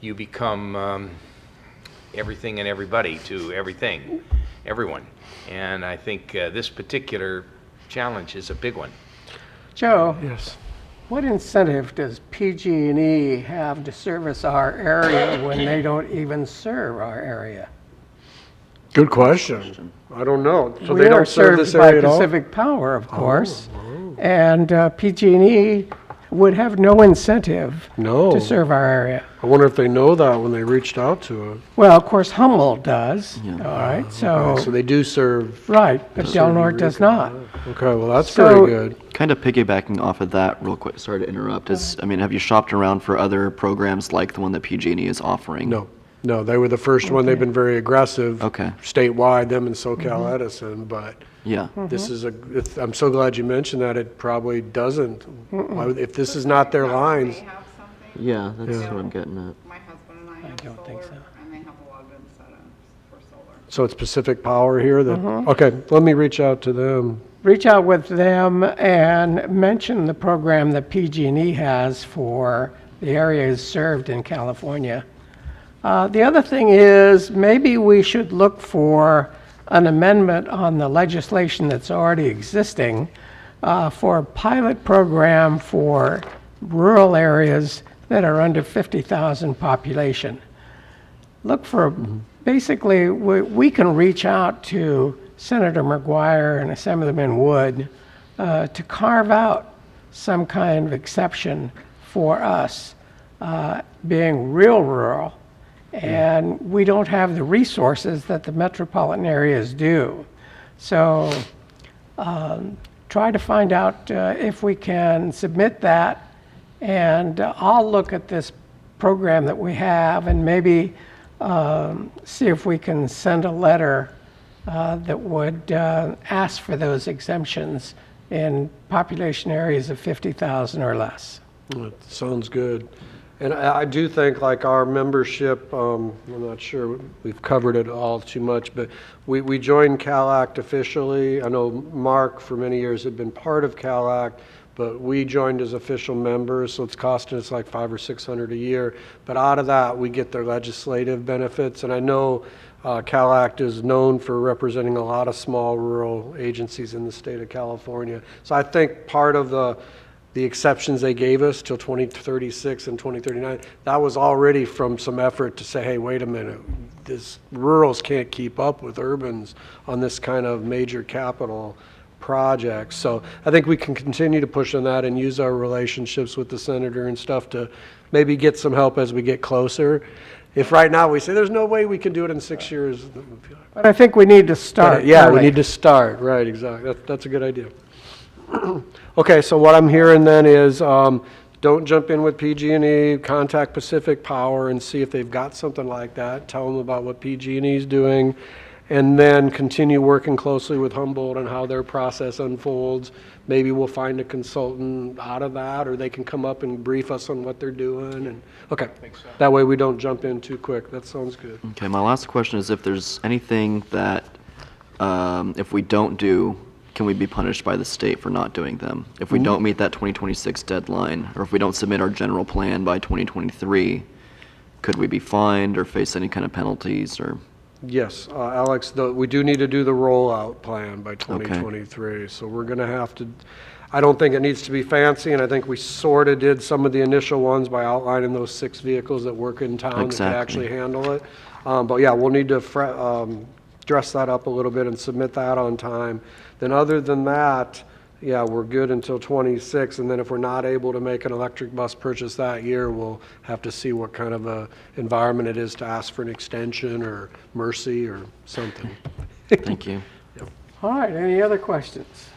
you become everything and everybody to everyone. And I think this particular challenge is a big one. Joe, Yes. what incentive does PG&E have to service our area when they don't even serve our area? Good question. I don't know. So We they are don't serve served this by area at all? Pacific Power, of course, And PG&E would have no incentive No. to serve our area. I wonder if they know that when they reached out to it. Well, of course, Humboldt does, all right, So so, they do serve. right, but Del Norte does not. Okay, well, that's So- very good. Kind of piggybacking off of that real quick, sorry to interrupt, I mean, have you shopped around for other programs like the one that PG&E is offering? No, they were the first one. They've been very aggressive. Okay. Statewide, them and SoCal Edison, but Yeah. this is I'm so glad you mentioned that. It probably doesn't. If this is not their lines. They have something. Yeah, that's what I'm getting at. My husband and I have don't think solar, so. and they have a lot of incentives for solar. So it's Pacific Power here that, okay, let me reach out to them. Reach out with them and mention the program that PG&E has for the areas served in California. The other thing is, maybe we should look for an amendment on the legislation that's already existing for a pilot program for rural areas that are under 50,000 population. Look for, basically, we can reach out to Senator McGuire and Assemblyman Wood to carve out some kind of exception for us, being real rural. And we don't have the resources that the metropolitan areas do. So try to find out if we can submit that, and I'll look at this program that we have and maybe see if we can send a letter that would ask for those exemptions in population areas of 50,000 or less. That sounds good. And I do think, like, our membership, I'm not sure we've covered it all too much, but we joined CalAct officially. I know Mark for many years had been part of CalAct, but we joined as official members, so it's costing us like $500 or $600 a year. But out of that, we get their legislative benefits, and I know CalAct is known for representing a lot of small rural agencies in the state of California. So I think part of the exceptions they gave us till 2036 and 2039, that was already from some effort to say, hey, wait a minute, this rurals can't keep up with urbans on this kind of major capital project. So I think we can continue to push on that and use our relationships with the senator and stuff to maybe get some help as we get closer. If right now we say there's no way we can do it in 6 years. But I think we need to start. Yeah, we early. need to start, right, exactly. That's a good idea. Okay, so what I'm hearing then is don't jump in with PG&E, contact Pacific Power and see if they've got something like that. Tell them about what PG&E is doing, and then continue working closely with Humboldt on how their process unfolds. Maybe we'll find a consultant out of that, or they can come up and brief us on what they're doing. And okay, that way we don't jump in too quick. That sounds good. Okay, my last question is if there's anything that, if we don't do, can we be punished by the state for not doing them? If we don't meet that 2026 deadline, or if we don't submit our general plan by 2023, could we be fined or face any kind of penalties or? Yes, Alex, we do need to do the rollout plan by 2023. So we're going to have to, I don't think it needs to be fancy, and I think we sort of did some of the initial ones by outlining those 6 vehicles that work in town that could Exactly. actually handle it. But yeah, we'll need to dress that up a little bit and submit that on time. Then other than that, yeah, we're good until 26, and then if we're not able to make an electric bus purchase that year, we'll have to see what kind of a environment it is to ask for an extension or mercy or something. Thank you. All right, any other questions?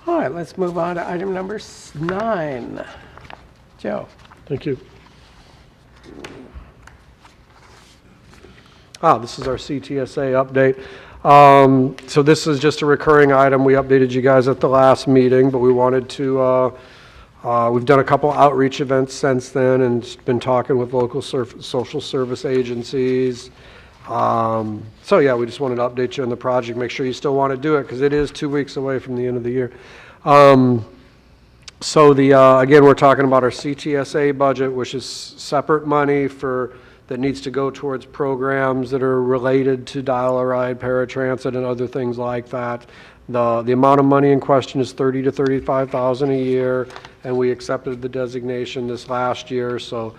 All right, let's move on to item number 9. Joe? Thank you. This is our CTSA update. So this is just a recurring item. We updated you guys at the last meeting, but we wanted to, we've done a couple outreach events since then and been talking with local social service agencies. So yeah, we just wanted to update you on the project, make sure you still want to do it because it is 2 weeks away from the end of the year. So again, we're talking about our CTSA budget, which is separate money that needs to go towards programs that are related to dial-a-ride, paratransit, and other things like that. The amount of money in question is $30,000 to $35,000 a year, and we accepted the designation this last year. So,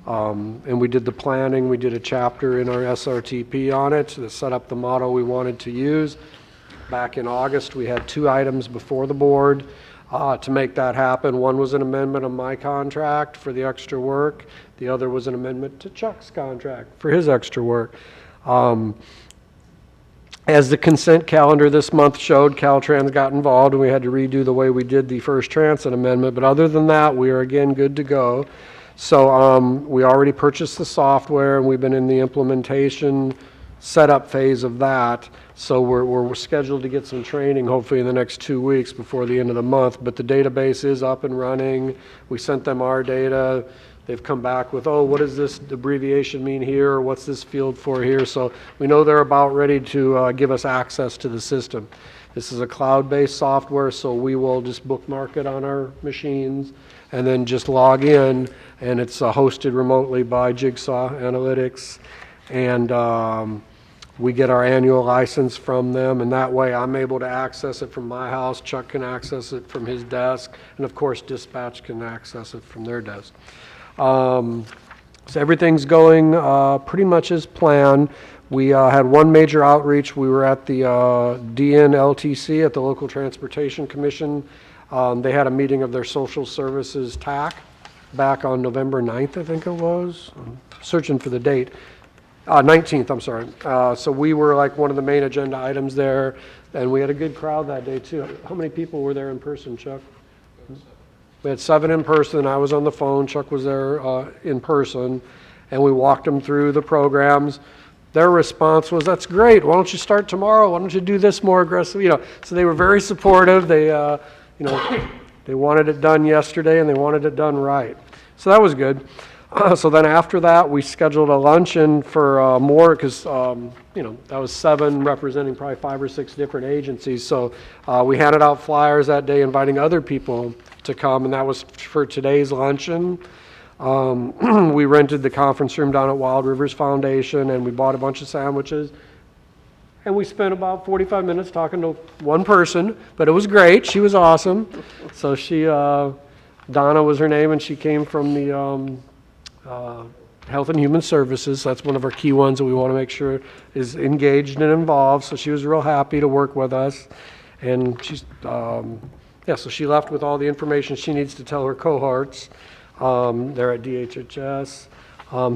and we did the planning. We did a chapter in our SRTP on it to set up the model we wanted to use. Back in August, we had 2 items before the board to make that happen. One was an amendment of my contract for the extra work. The other was an amendment to Chuck's contract for his extra work. As the consent calendar this month showed, Caltrans got involved and we had to redo the way we did the first transit amendment. But other than that, we are again good to go. So we already purchased the software and we've been in the implementation setup phase of that. So we're scheduled to get some training hopefully in the next 2 weeks before the end of the month. But the database is up and running. We sent them our data. They've come back with, oh, what does this abbreviation mean here? Or what's this field for here? So we know they're about ready to give us access to the system. This is a cloud-based software, so we will just bookmark it on our machines and then just log in, and it's hosted remotely by Jigsaw Analytics. And we get our annual license from them, and that way I'm able to access it from my house, Chuck can access it from his desk, and of course dispatch can access it from their desk. So everything's going pretty much as planned. We had one major outreach. We were at the DNLTC at the Local Transportation Commission. They had a meeting of their social services TAC back on November 9th, I think it was. I'm searching for the date. 19th, I'm sorry. So we were like one of the main agenda items there, and we had a good crowd that day too. How many people were there in person, Chuck? We had 7 in person. I was on the phone. Chuck was there in person, and we walked them through the programs. Their response was, "That's great. Why don't you start tomorrow? Why don't you do this more aggressive?" So they were very supportive. They, they wanted it done yesterday, and they wanted it done right. So that was good. So then after that, we scheduled a luncheon for more, because, that was 7 representing probably 5 or 6 different agencies. So we handed out flyers that day inviting other people to come, and that was for today's luncheon. We rented the conference room down at Wild Rivers Foundation, and we bought a bunch of sandwiches. And we spent about 45 minutes talking to one person, but it was great. She was awesome. So she, Donna was her name, and she came from the Health and Human Services. That's one of our key ones that we want to make sure is engaged and involved. So she was real happy to work with us. And she's, so she left with all the information she needs to tell her cohorts. They're at DHHS.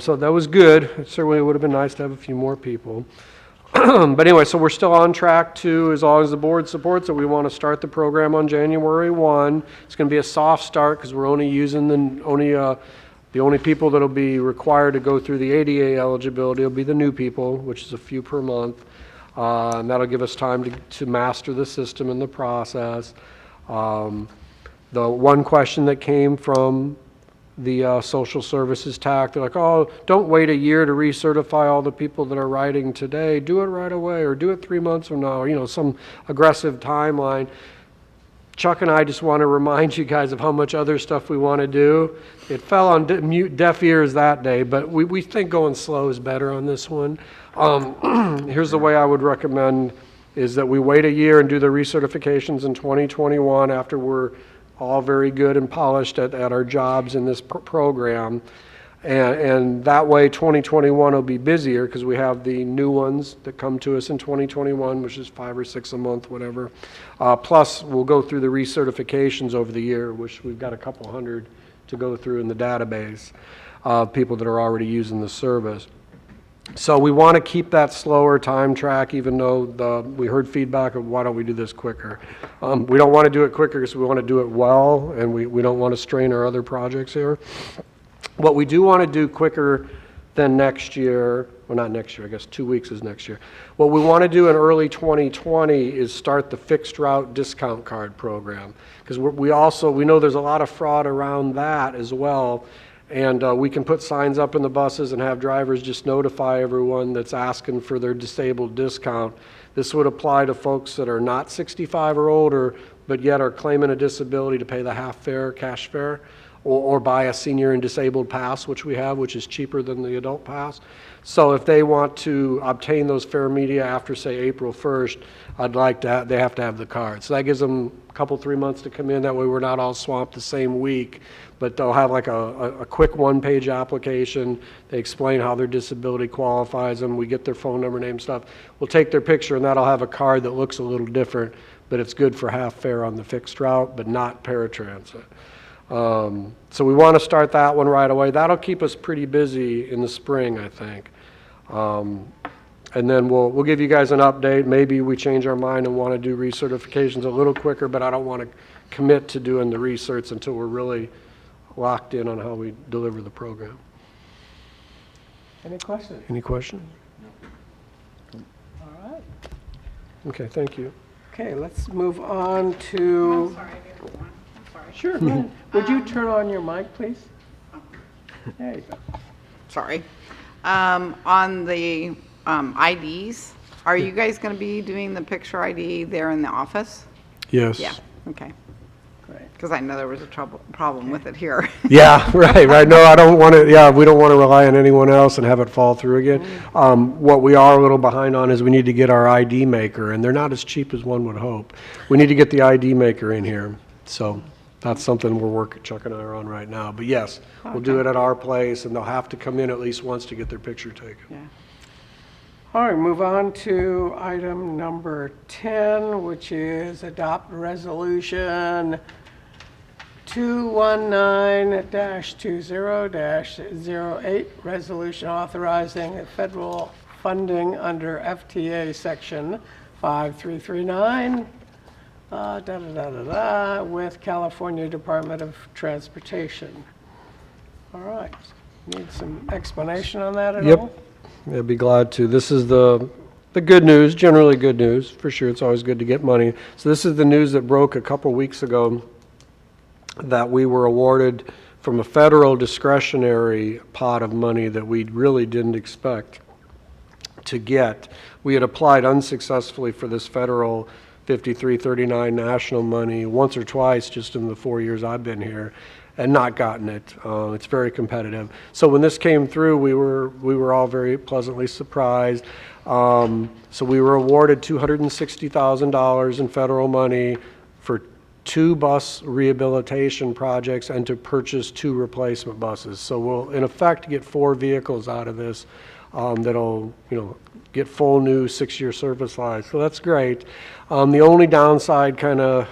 So that was good. It certainly would have been nice to have a few more people. But anyway, so we're still on track to, as long as the board supports it, we want to start the program on January 1. It's going to be a soft start because we're only using the only people that will be required to go through the ADA eligibility will be the new people, which is a few per month. And that'll give us time to master the system and the process. The one question that came from the social services TAC, they're like, oh, don't wait a year to recertify all the people that are riding today. Do it right away, or do it 3 months from now, some aggressive timeline. Chuck and I just want to remind you guys of how much other stuff we want to do. It fell on deaf ears that day, but we think going slow is better on this one. Here's the way I would recommend is that we wait a year and do the recertifications in 2021 after we're all very good and polished at our jobs in this program. And that way 2021 will be busier because we have the new ones that come to us in 2021, which is 5 or 6 a month, whatever. Plus, we'll go through the recertifications over the year, which we've got a couple hundred to go through in the database of people that are already using the service. So we want to keep that slower time track, even though we heard feedback of why don't we do this quicker. We don't want to do it quicker because we want to do it well, and we don't want to strain our other projects here. What we do want to do quicker than next year, well, not next year, I guess 2 weeks is next year. What we want to do in early 2020 is start the fixed route discount card program, because we know there's a lot of fraud around that as well. And we can put signs up in the buses and have drivers just notify everyone that's asking for their disabled discount. This would apply to folks that are not 65 or older, but yet are claiming a disability to pay the half fare, cash fare, or buy a senior and disabled pass, which we have, which is cheaper than the adult pass. So if they want to obtain those fare media after, say, April 1st, they have to have the card. So that gives them a couple, 3 months to come in. That way we're not all swamped the same week, but they'll have like a quick one-page application. They explain how their disability qualifies them. We get their phone number, name, stuff. We'll take their picture, and that'll have a card that looks a little different, but it's good for half fare on the fixed route, but not paratransit. So we want to start that one right away. That'll keep us pretty busy in the spring, I think. And then we'll give you guys an update. Maybe we change our mind and want to do recertifications a little quicker, but I don't want to commit to doing the recerts until we're really locked in on how we deliver the program. Any questions? Any questions? All right. Okay, thank you. Okay, let's move on I'm to, sorry, I didn't want, I'm sorry. sure, go ahead. Would you turn on your mic, please? There you go. Sorry. On the IDs, are you guys going to be doing the picture ID there in the office? Yes. Yeah, okay. Great. Because I know there was a problem with it here. Yeah, right. No, I don't want to, we don't want to rely on anyone else and have it fall through again. What we are a little behind on is we need to get our ID maker, and they're not as cheap as one would hope. We need to get the ID maker in here. So that's something we're working, Chuck and I are on right now. But yes, we'll do it at our place, and they'll have to come in at least once to get their picture taken. Yeah. All right, move on to item number 10, which is adopt resolution 219-20-08, resolution authorizing federal funding under FTA section 5339, with California Department of Transportation. All right, need some explanation on that at all? Yep. I'd be glad to. This is the good news, generally good news. For sure, it's always good to get money. So this is the news that broke a couple weeks ago, that we were awarded from a federal discretionary pot of money that we really didn't expect to get. We had applied unsuccessfully for this federal 5339 national money once or twice just in the 4 years I've been here, and not gotten it. It's very competitive. So when this came through, we were all very pleasantly surprised. So we were awarded $260,000 in federal money for 2 bus rehabilitation projects and to purchase 2 replacement buses. So we'll, in effect, get 4 vehicles out of this that'll, get full new 6-year service lives. So that's great. The only downside, I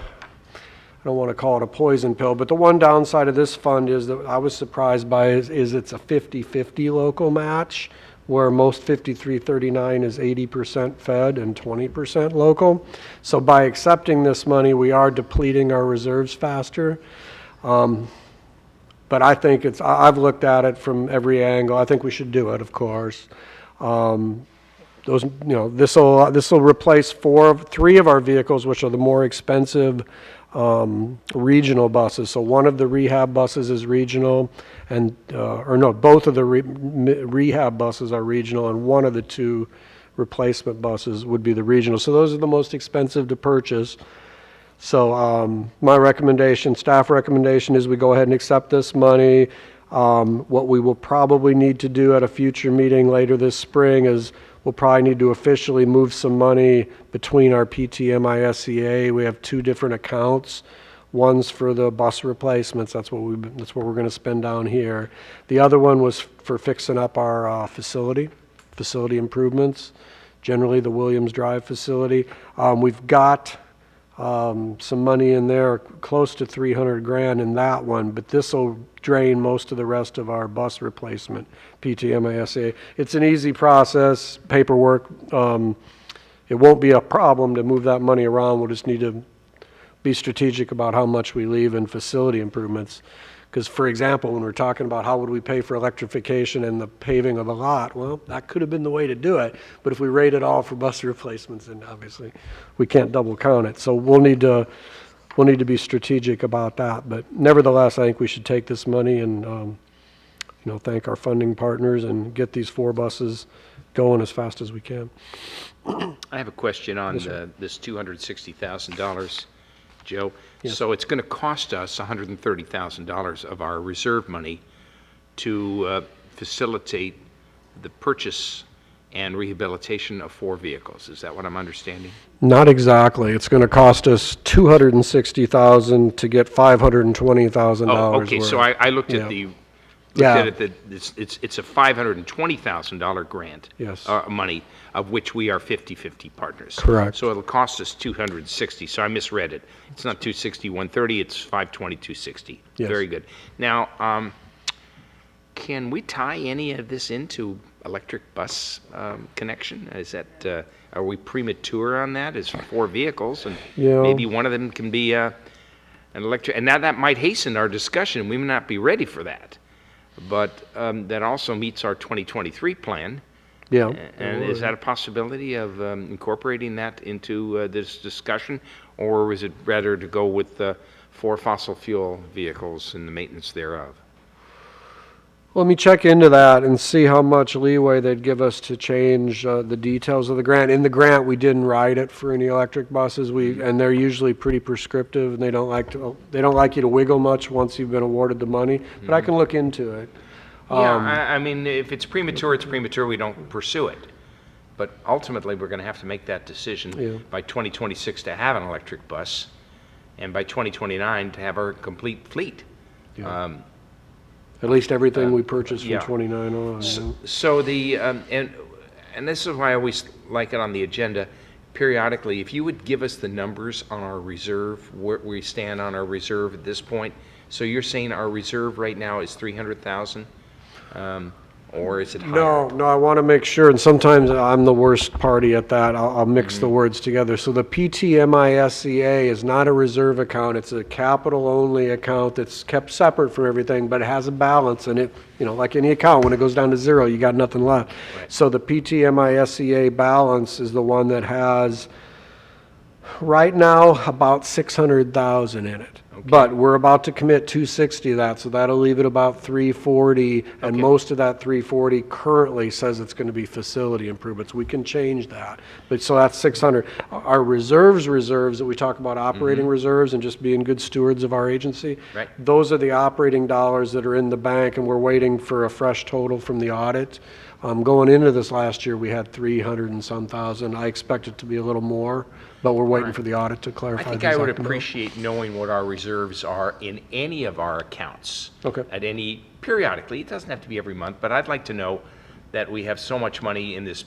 don't want to call it a poison pill, but the one downside of this fund is that I was surprised by is it's a 50-50 local match, where most 5339 is 80% fed and 20% local. So by accepting this money, we are depleting our reserves faster. But I think I've looked at it from every angle. I think we should do it, of course. This will replace 3 of our vehicles, which are the more expensive regional buses. So one of the rehab buses is regional, and both of the rehab buses are regional, and one of the 2 replacement buses would be the regional. So those are the most expensive to purchase. So my recommendation, staff recommendation, is we go ahead and accept this money. What we will probably need to do at a future meeting later this spring is we'll probably need to officially move some money between our PTMI-SCA. We have 2 different accounts. One's for the bus replacements. That's what we're going to spend down here. The other one was for fixing up our facility improvements, generally the Williams Drive facility. We've got some money in there, close to $300,000 in that one, but this will drain most of the rest of our bus replacement, PTMI-SCA. It's an easy process, paperwork. It won't be a problem to move that money around. We'll just need to be strategic about how much we leave in facility improvements. Because, for example, when we're talking about how would we pay for electrification and the paving of a lot, well, that could have been the way to do it. But if we rate it all for bus replacements, then obviously we can't double count it. So we'll need to be strategic about that. But nevertheless, I think we should take this money and thank our funding partners and get these 4 buses going as fast as we can. I have a question on this $260,000. Joe. So it's going to cost us $130,000 of our reserve money to facilitate the purchase and rehabilitation of 4 vehicles. Is that what I'm understanding? Not exactly. It's going to cost us $260,000 to get $520,000 Oh, okay, so worth. I looked Yeah. at the, Yeah. it's a $520,000 grant. Yes. Money, of which we are 50/50 partners. Correct. So it'll cost us 260, so I misread it. It's not 260, 130, it's 520, 260. Yes. Very good. Now, can we tie any of this into electric bus connection? Is that, are we premature on that? It's 4 vehicles, and Yeah. maybe one of them can be an electric, and now that might hasten our discussion. We may not be ready for that. But that also meets our 2023 plan. Yeah. And is that a possibility of incorporating that into this discussion? Or is it better to go with 4 fossil fuel vehicles and the maintenance thereof? Let me check into that and see how much leeway they'd give us to change the details of the grant. In the grant, we didn't write it for any electric buses. And they're usually pretty prescriptive, and they don't like you to wiggle much once you've been awarded the money. But I can look into it. Yeah, I mean, if it's premature, we don't pursue it. But ultimately, we're going to have to make that decision by 2026 to have an electric bus, and by 2029 to have our complete fleet. Yeah. At least everything we purchased from yeah. 29 on. So the, and this is why I always like it on the agenda, periodically, if you would give us the numbers on our reserve, where we stand on our reserve at this point. So you're saying our reserve right now is 300,000, or is it higher? No, I want to make sure, and sometimes I'm the worst party at that. I'll mix the words together. So the PTMISCA is not a reserve account. It's a capital-only account that's kept separate from everything, but it has a balance, and it, like any account, when it goes down to 0, you got nothing left. Right. So the PTMISCA balance is the one that has, right now, about 600,000 in it. Okay. But we're about to commit 260 of that, so that'll leave it about 340, and Okay. most of that 340 currently says it's going to be facility improvements. We can change that, but so that's 600. Our reserves that we talk about, operating reserves and just being good stewards of our agency, Right. those are the operating dollars that are in the bank, and we're waiting for a fresh total from the audit. Going into this last year, we had 300 and some thousand. I expect it to be a little more, but we're waiting for the audit to I clarify. think the I would exact amount. appreciate knowing what our reserves are in any of our accounts. Okay. At any, periodically, it doesn't have to be every month, but I'd like to know that we have so much money in this,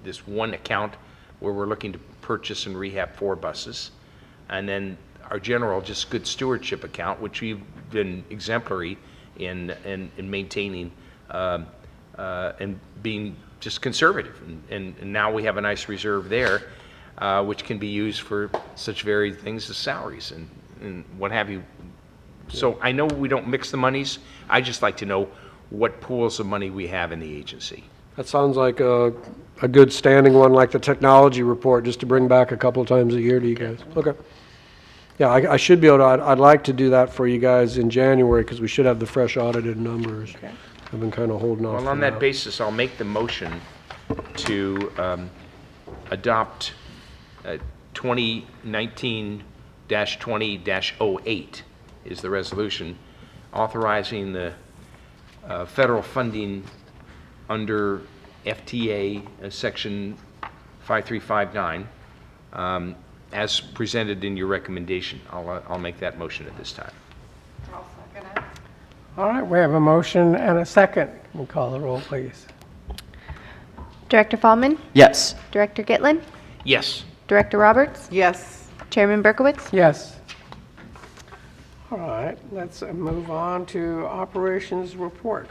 this one account where we're looking to purchase and rehab 4 buses. And then our general, just good stewardship account, which we've been exemplary in maintaining, and being just conservative. And now we have a nice reserve there, which can be used for such varied things as salaries and what have you. So I know we don't mix the monies. I just like to know what pools of money we have in the agency. That sounds like a good standing one, like the technology report, just to bring back a couple of times a year to you guys. Okay. Yeah, I should be able to, I'd like to do that for you guys in January, because we should have the fresh audited numbers. Okay. I've been kind of holding off. Well, on that basis, I'll make the motion to adopt 2019-20-08 is the resolution authorizing the federal funding under FTA Section 5359 as presented in your recommendation. I'll make that motion at this time. I'll second it. All right, we have a motion and a second. We'll call the roll, please. Director Fallman, Yes. Director Gitlin, Yes. Director Roberts, Yes. Chairman Berkowitz. Yes. All right, let's move on to operations report.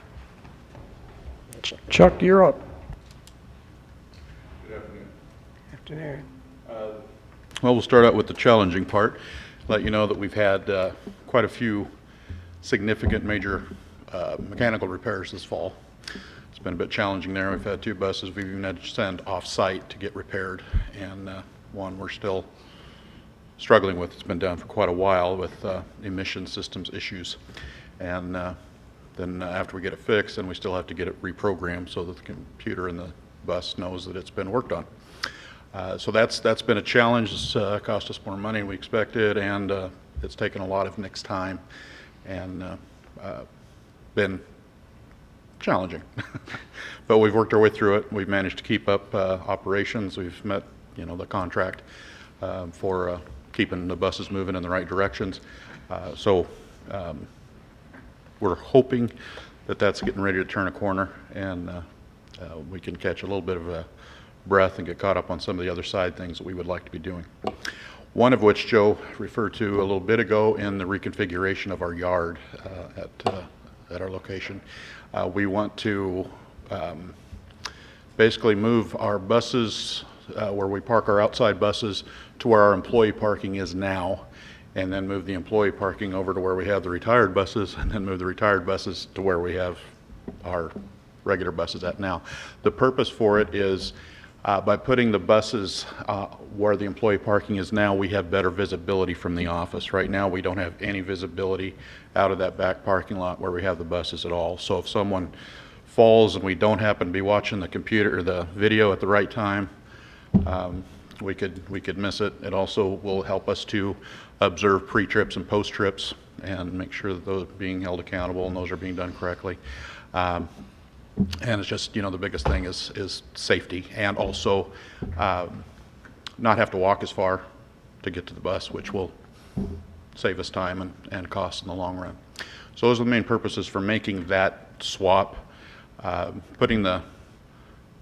Chuck, you're up. Afternoon. Well, we'll start out with the challenging part. Let you know that we've had quite a few significant major mechanical repairs this fall. It's been a bit challenging there. We've had 2 buses we've even had to send off-site to get repaired, and one we're still struggling with. It's been down for quite a while with emission systems issues. And then after we get it fixed, then we still have to get it reprogrammed so that the computer in the bus knows that it's been worked on. So that's been a challenge. It's cost us more money than we expected, and it's taken a lot of Nick's time and been challenging. But we've worked our way through it. We've managed to keep up operations. We've met, the contract for keeping the buses moving in the right directions. So we're hoping that that's getting ready to turn a corner, and we can catch a little bit of a breath and get caught up on some of the other side things that we would like to be doing. One of which Joe referred to a little bit ago in the reconfiguration of our yard at our location. We want to basically move our buses where we park our outside buses to where our employee parking is now, and then move the employee parking over to where we have the retired buses, and then move the retired buses to where we have our regular buses at now. The purpose for it is by putting the buses where the employee parking is now, we have better visibility from the office. Right now, we don't have any visibility out of that back parking lot where we have the buses at all. So if someone falls and we don't happen to be watching the computer or the video at the right time, we could miss it. It also will help us to observe pre-trips and post-trips and make sure that those are being held accountable and those are being done correctly. And it's just, the biggest thing is safety, and also not have to walk as far to get to the bus, which will save us time and cost in the long run. So those are the main purposes for making that swap. Putting the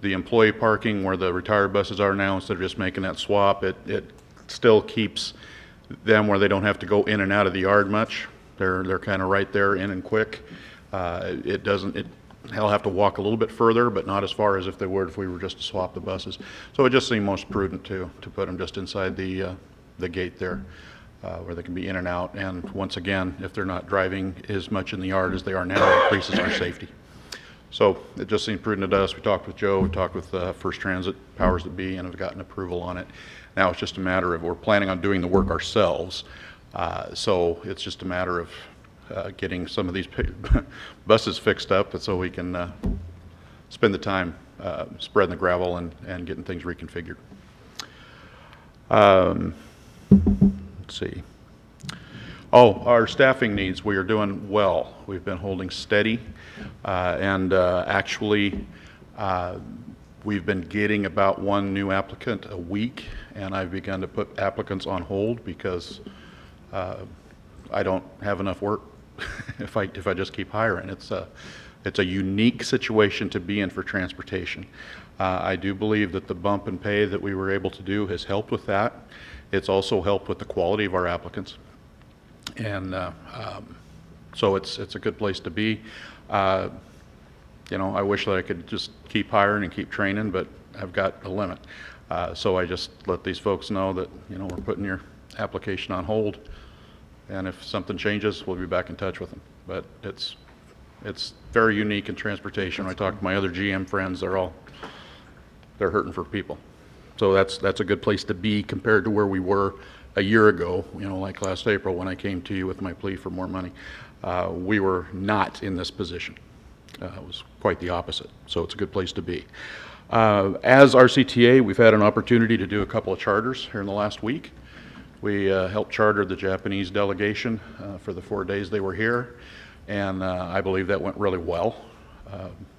employee parking where the retired buses are now, instead of just making that swap, it still keeps them where they don't have to go in and out of the yard much. They're kind of right there, in and quick. They'll have to walk a little bit further, but not as far as if they would if we were just to swap the buses. So it just seemed most prudent to put them just inside the gate there, where they can be in and out. And once again, if they're not driving as much in the yard as they are now, it increases our safety. So it just seemed prudent to us. We talked with Joe, we talked with First Transit, powers that be, and have gotten approval on it. Now it's just a matter of, we're planning on doing the work ourselves. So it's just a matter of getting some of these buses fixed up so we can spend the time spreading the gravel and getting things reconfigured. Let's see. Oh, our staffing needs, we are doing well. We've been holding steady, and actually we've been getting about one new applicant a week, and I've begun to put applicants on hold because I don't have enough work if I just keep hiring. It's a unique situation to be in for transportation. I do believe that the bump in pay that we were able to do has helped with that. It's also helped with the quality of our applicants, and so it's a good place to be. I wish that I could just keep hiring and keep training, but I've got a limit. So I just let these folks know that we're putting your application on hold. And if something changes, we'll be back in touch with them. But it's very unique in transportation. When I talk to my other GM friends, they're hurting for people. So that's a good place to be compared to where we were a year ago. Like last April when I came to you with my plea for more money, we were not in this position. It was quite the opposite. So it's a good place to be. As RCTA, we've had an opportunity to do a couple of charters here in the last week. We helped charter the Japanese delegation for the 4 days they were here, and I believe that went really well.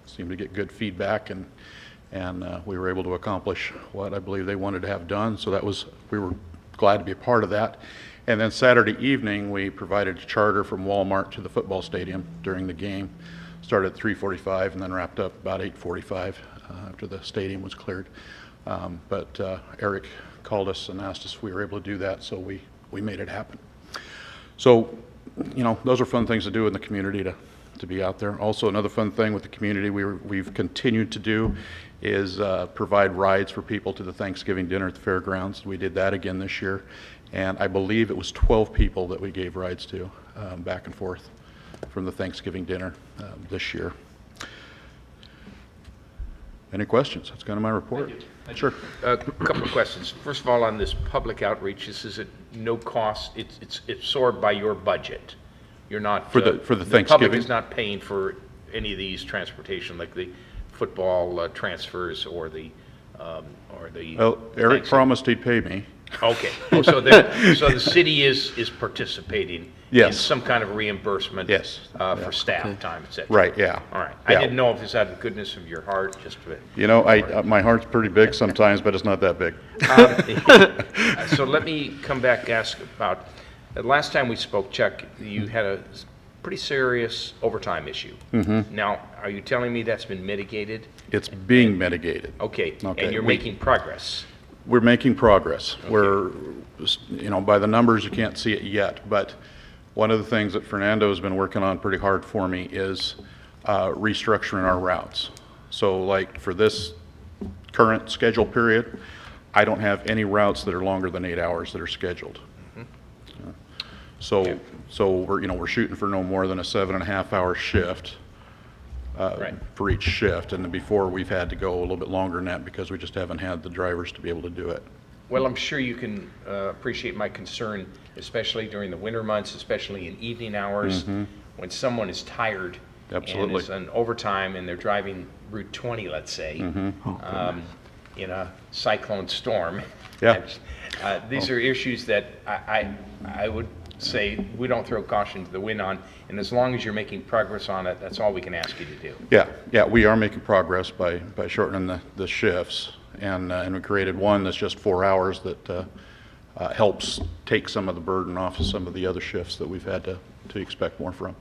Seemed to get good feedback, and we were able to accomplish what I believe they wanted to have done, so we were glad to be a part of that. And then Saturday evening, we provided a charter from Walmart to the football stadium during the game. Started at 3:45 and then wrapped up about 8:45 after the stadium was cleared. But Eric called us and asked us if we were able to do that, so we made it happen. So, those are fun things to do in the community, to be out there. Also, another fun thing with the community we've continued to do is provide rides for people to the Thanksgiving dinner at the fairgrounds. We did that again this year, and I believe it was 12 people that we gave rides to back and forth from the Thanksgiving dinner this year. Any questions? That's kind of my report. Thank you. Sure. A couple of questions. First of all, on this public outreach, this is at no cost. It's absorbed by your budget. You're not For the The Thanksgiving? public is not paying for any of these transportation, like the football transfers or the or the? Well, Eric Thanks. promised he'd pay me. Okay. Oh, so the city is participating in Yes. some kind of reimbursement? Yes. For staff time, et cetera? Right, yeah. All right. I Yeah. didn't know if it's out of the goodness of your heart, just to. You know, my heart's pretty big sometimes, but it's not that big. So let me come back and ask about, last time we spoke, Chuck, you had a pretty serious overtime issue. Mm-hmm. Now, are you telling me that's been mitigated? It's being mitigated. Okay, Okay, and you're we- making progress? We're making progress. We're, you know, by the numbers, you can't see it yet, but one of the things that Fernando's been working on pretty hard for me is restructuring our routes. So like for this current schedule period, I don't have any routes that are longer than 8 hours that are scheduled. So we're, you know, we're shooting for no more than a 7.5-hour shift Right. for each shift. And before, we've had to go a little bit longer than that because we just haven't had the drivers to be able to do it. Well, I'm sure you can appreciate my concern, especially during the winter months, especially in evening hours, when someone is tired and Absolutely. is on overtime and they're driving Route 20, let's say, in a cyclone storm. Yeah. These are issues that I would say we don't throw caution to the wind on, and as long as you're making progress on it, that's all we can ask you to do. Yeah, we are making progress by shortening the shifts, and we created one that's just 4 hours that helps take some of the burden off of some of the other shifts that we've had to expect more from.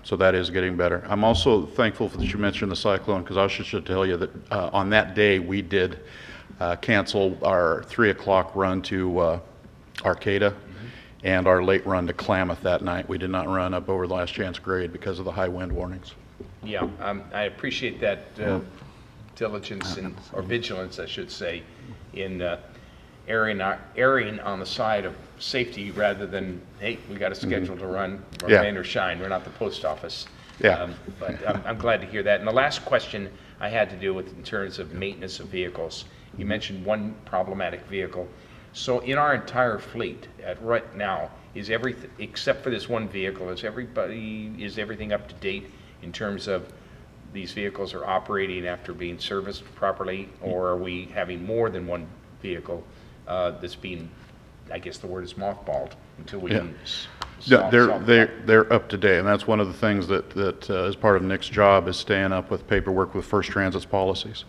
So that is getting better. I'm also thankful that you mentioned the cyclone, because I should tell you that on that day we did cancel our 3 o'clock run to Arcata and our late run to Klamath that night. We did not run up over the Last Chance grade because of the high wind warnings. Yeah, I appreciate that diligence or vigilance, I should say, in erring on the side of safety rather than, hey, we got a schedule to run, or Yeah. rain or shine, we're not the post office. Yeah. But I'm glad to hear that. And the last question I had to do with in terms of maintenance of vehicles. You mentioned one problematic vehicle. So in our entire fleet at right now, is everything, except for this one vehicle, is everything up to date in terms of these vehicles are operating after being serviced properly, or are we having more than one vehicle that's being, I guess the word is mothballed until we can Yeah, solve that? they're up to date, and that's one of the things that is part of Nick's job, is staying up with paperwork with First Transit's policies.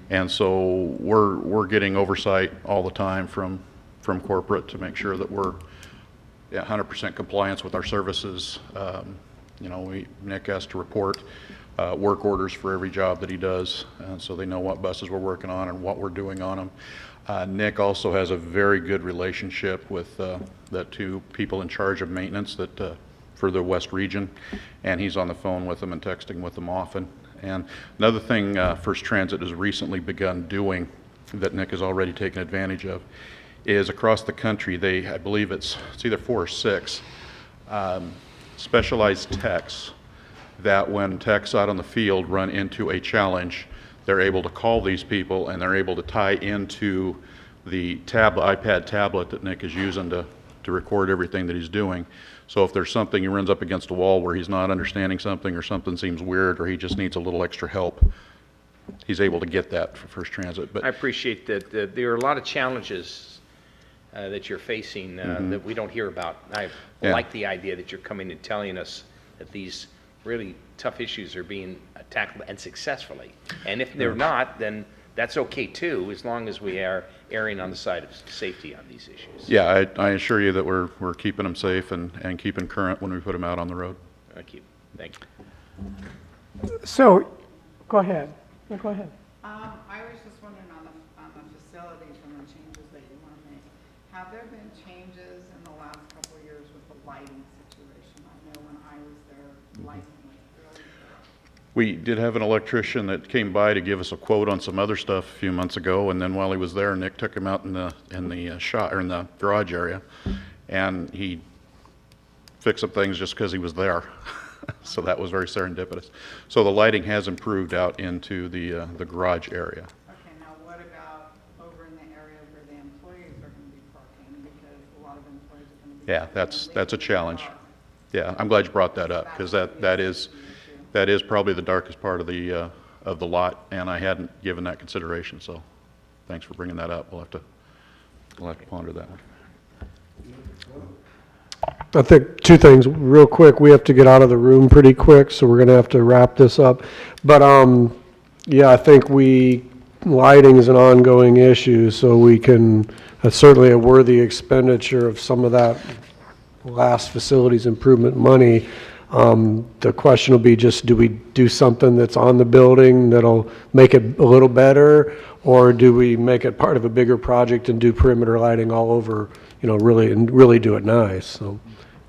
And so we're getting oversight all the time from corporate to make sure that we're 100% compliance with our services. You know, Nick has to report work orders for every job that he does, and so they know what buses we're working on and what we're doing on them. Nick also has a very good relationship with the two people in charge of maintenance that for the West region, and he's on the phone with them and texting with them often. And another thing First Transit has recently begun doing that Nick has already taken advantage of is across the country, I believe it's either 4 or 6 specialized techs that when techs out on the field run into a challenge, they're able to call these people and they're able to tie into the iPad tablet that Nick is using to record everything that he's doing. So if there's something, he runs up against a wall where he's not understanding something or something seems weird or he just needs a little extra help, he's able to get that for First Transit. But I appreciate that there are a lot of challenges that you're facing that we don't hear about. I Yeah. like the idea that you're coming and telling us that these really tough issues are being tackled and successfully. And if they're not, then that's okay too, as long as we are erring on the side of safety on these issues. yeah, I assure you that we're keeping them safe and keeping current when we put them out on the road. Thank you. Thank you. So, go ahead. No, go ahead. I was just wondering on the facilities and the changes that you want to make. Have there been changes in the last couple of years with the lighting situation? I know when I was there, lighting was really good. We did have an electrician that came by to give us a quote on some other stuff a few months ago, and then while he was there, Nick took him out in the shop or in the garage area, and he fixed some things just because he was there. So that was very serendipitous. So the lighting has improved out into the garage area. Okay, now what about over in the area where the employees are going to be parking? Because a lot of employees are going to be. Yeah, parking that's a in challenge. cars. Yeah, I'm glad you brought that up because that is probably the darkest part of the of the lot, and I hadn't given that consideration, so thanks for bringing that up. We'll have to ponder that one. I think two things, real quick. We have to get out of the room pretty quick, so we're going to have to wrap this up. But, yeah, I think lighting is an ongoing issue, so we can, that's certainly a worthy expenditure of some of that last facilities improvement money. The question will be just, do we do something that's on the building that'll make it a little better? Or do we make it part of a bigger project and do perimeter lighting all over, really do it nice? So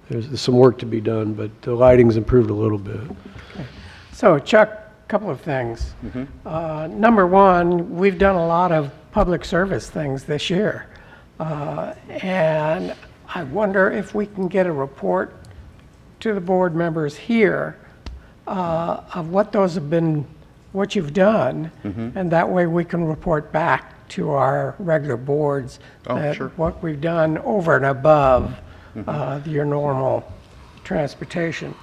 there's some work to be done, but the lighting's improved a little bit. So Chuck, a couple of things. Number one, we've done a lot of public service things this year. And I wonder if we can get a report to the board members here of what those have been, what you've done, and that way we can report back to our regular boards that Sure. what we've done over and above your normal transportation.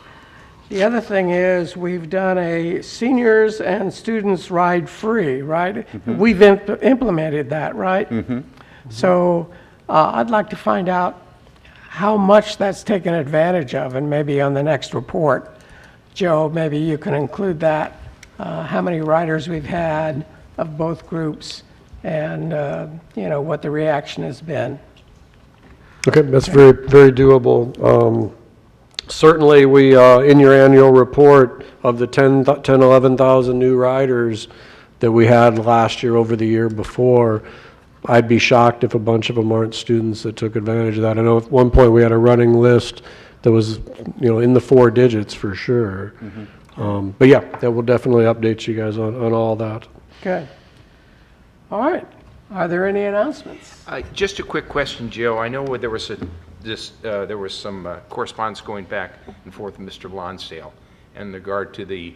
The other thing is we've done a seniors and students ride free, right? We've implemented that, right? So I'd like to find out how much that's taken advantage of, and maybe on the next report, Joe, maybe you can include that, how many riders we've had of both groups, and, what the reaction has been. Okay, that's very, very doable. Certainly, we, in your annual report of the 11,000 new riders that we had last year over the year before, I'd be shocked if a bunch of them aren't students that took advantage of that. I know at one point we had a running list that was, in the 4 digits for sure. But yeah, that will definitely update you guys on all that. Good. All right. Are there any announcements? Just a quick question, Joe. I know there was some correspondence going back and forth with Mr. Lonsdale in regard to the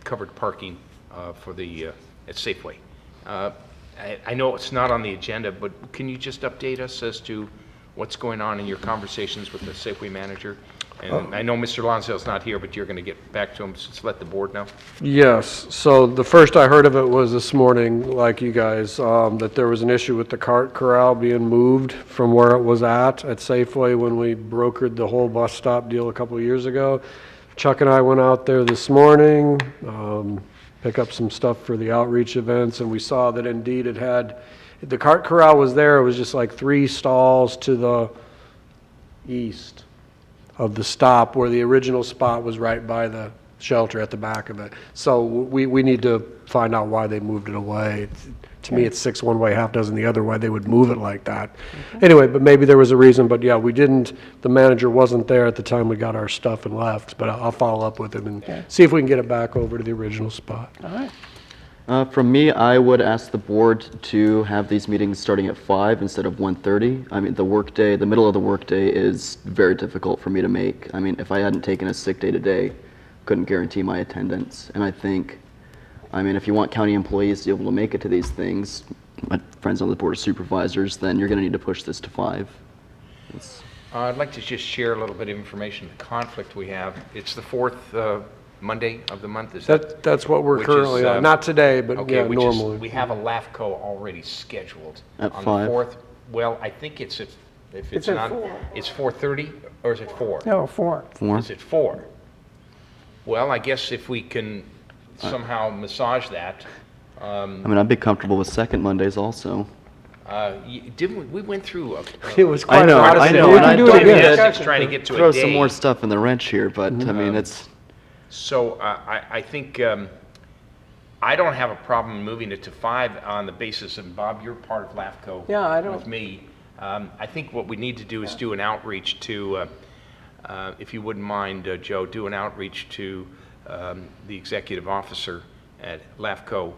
covered parking for the at Safeway. I know it's not on the agenda, but can you just update us as to what's going on in your conversations with the Safeway manager? And I know Mr. Lonsdale's not here, but you're going to get back to him, just let the board know. Yes, so the first I heard of it was this morning, like you guys, that there was an issue with the cart corral being moved from where it was at Safeway when we brokered the whole bus stop deal a couple of years ago. Chuck and I went out there this morning, pick up some stuff for the outreach events, and we saw that indeed the cart corral was there. It was just like 3 stalls to the east of the stop, where the original spot was right by the shelter at the back of it. So we need to find out why they moved it away. To me, it's 6 one way, half dozen the other, why they would move it like that. Anyway, but maybe there was a reason, but yeah, the manager wasn't there at the time we got our stuff and left, but I'll follow up with him and see if we can get it back over to the original spot. All right. From me, I would ask the board to have these meetings starting at 5 instead of 1:30. I mean, the middle of the workday is very difficult for me to make. I mean, if I hadn't taken a sick day today, couldn't guarantee my attendance. And I think, if you want county employees to be able to make it to these things, my friends on the board of supervisors, then you're going to need to push this to 5. I'd like to just share a little bit of information, the conflict we have. It's the 4th Monday of the month, is that? That's what we're Which currently is, on. Not today, but Okay, yeah, we normally. have a LAFCO already scheduled. At on 5? the 4th. Well, I think if it's at not, 4. it's 4:30, or is it 4? No, 4. 4? Is it 4? Well, I guess if we can somehow massage that. I'd be comfortable with second Mondays also. Didn't we went through It was quite know, a lot of I stuff. know, We and can I do don't it again. mean to Just trying to get to a Throw day. some more stuff in the wrench here, but it's... So I think I don't have a problem moving it to 5 on the basis, and Bob, you're part of LAFCO Yeah, I don't- with me. I think what we need to do is do an outreach to, if you wouldn't mind, Joe, do an outreach to the executive officer at LAFCO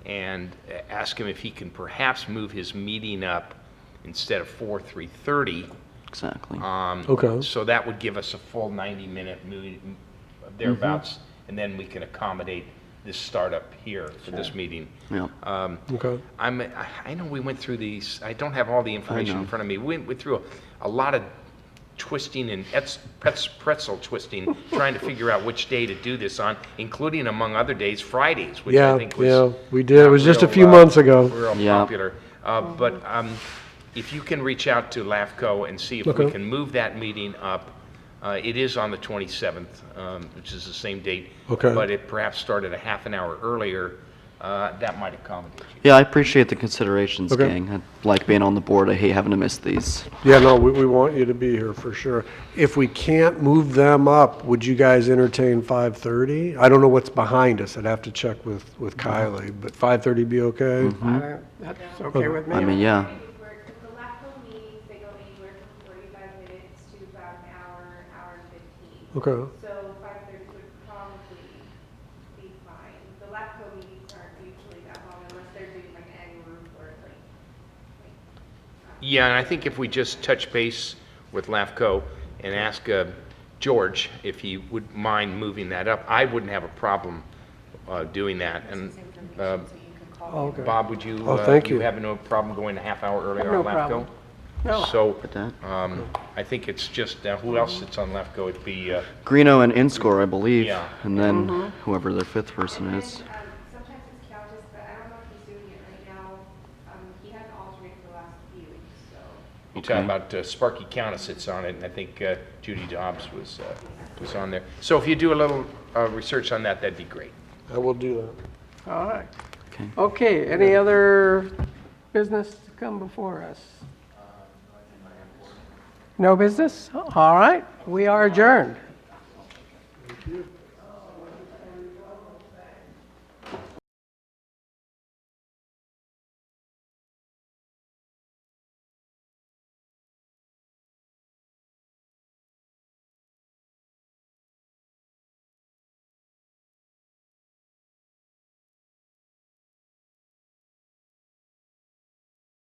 and ask him if he can perhaps move his meeting up instead of 3:30. Exactly. Okay. So that would give us a full 90-minute meeting thereabouts, and then we can accommodate this startup here for this meeting. Yeah. Okay. I know we went through these. I don't have all the information I in know. front of me. We went through a lot of twisting and pretzel twisting, trying to figure out which day to do this on, including, among other days, Fridays, which I Yeah, think was yeah, we did. It not was just a real, few months ago. real Yeah. popular. But if you can reach out to LAFCO and see if we Okay. can move that meeting up, it is on the 27th, which is the same date. Okay. But it perhaps started a half an hour earlier, that might accommodate you. Yeah, I appreciate the considerations, Okay. gang. I like being on the board. I hate having to miss these. Yeah, no, we want you to be here for sure. If we can't move them up, would you guys entertain 5:30? I don't know what's behind us. I'd have to check with Kylie, but 5:30 be okay? That's okay with me. I mean, yeah. The LAFCO meetings, they go anywhere from 45 minutes to about an hour, hour and 15. Okay. So 5:30 would probably be fine. The LAFCO meetings aren't usually that long unless they're doing like an annual report, Yeah, and I think if we just touch base with LAFCO and ask George if he would mind moving that up, I wouldn't have a problem doing that. And Okay. Bob, would you? Oh, thank you. You have no problem going a half hour earlier No on LAFCO? problem. No. So, With that. I think it's just, who else sits on LAFCO? It'd be, Greeno and InScore, I believe. Yeah. And then whoever their fifth person is. sometimes it's Countess, but I don't know if he's doing it right now. He had an alternate for the last few, so. you talk about Sparky Countess sits on it, and I think Judy Dobbs was on there. So if you do a little research on that, that'd be great. I will do that. All right. Okay. Okay, any other business to come before us? No business? All right, we are adjourned. Thank you.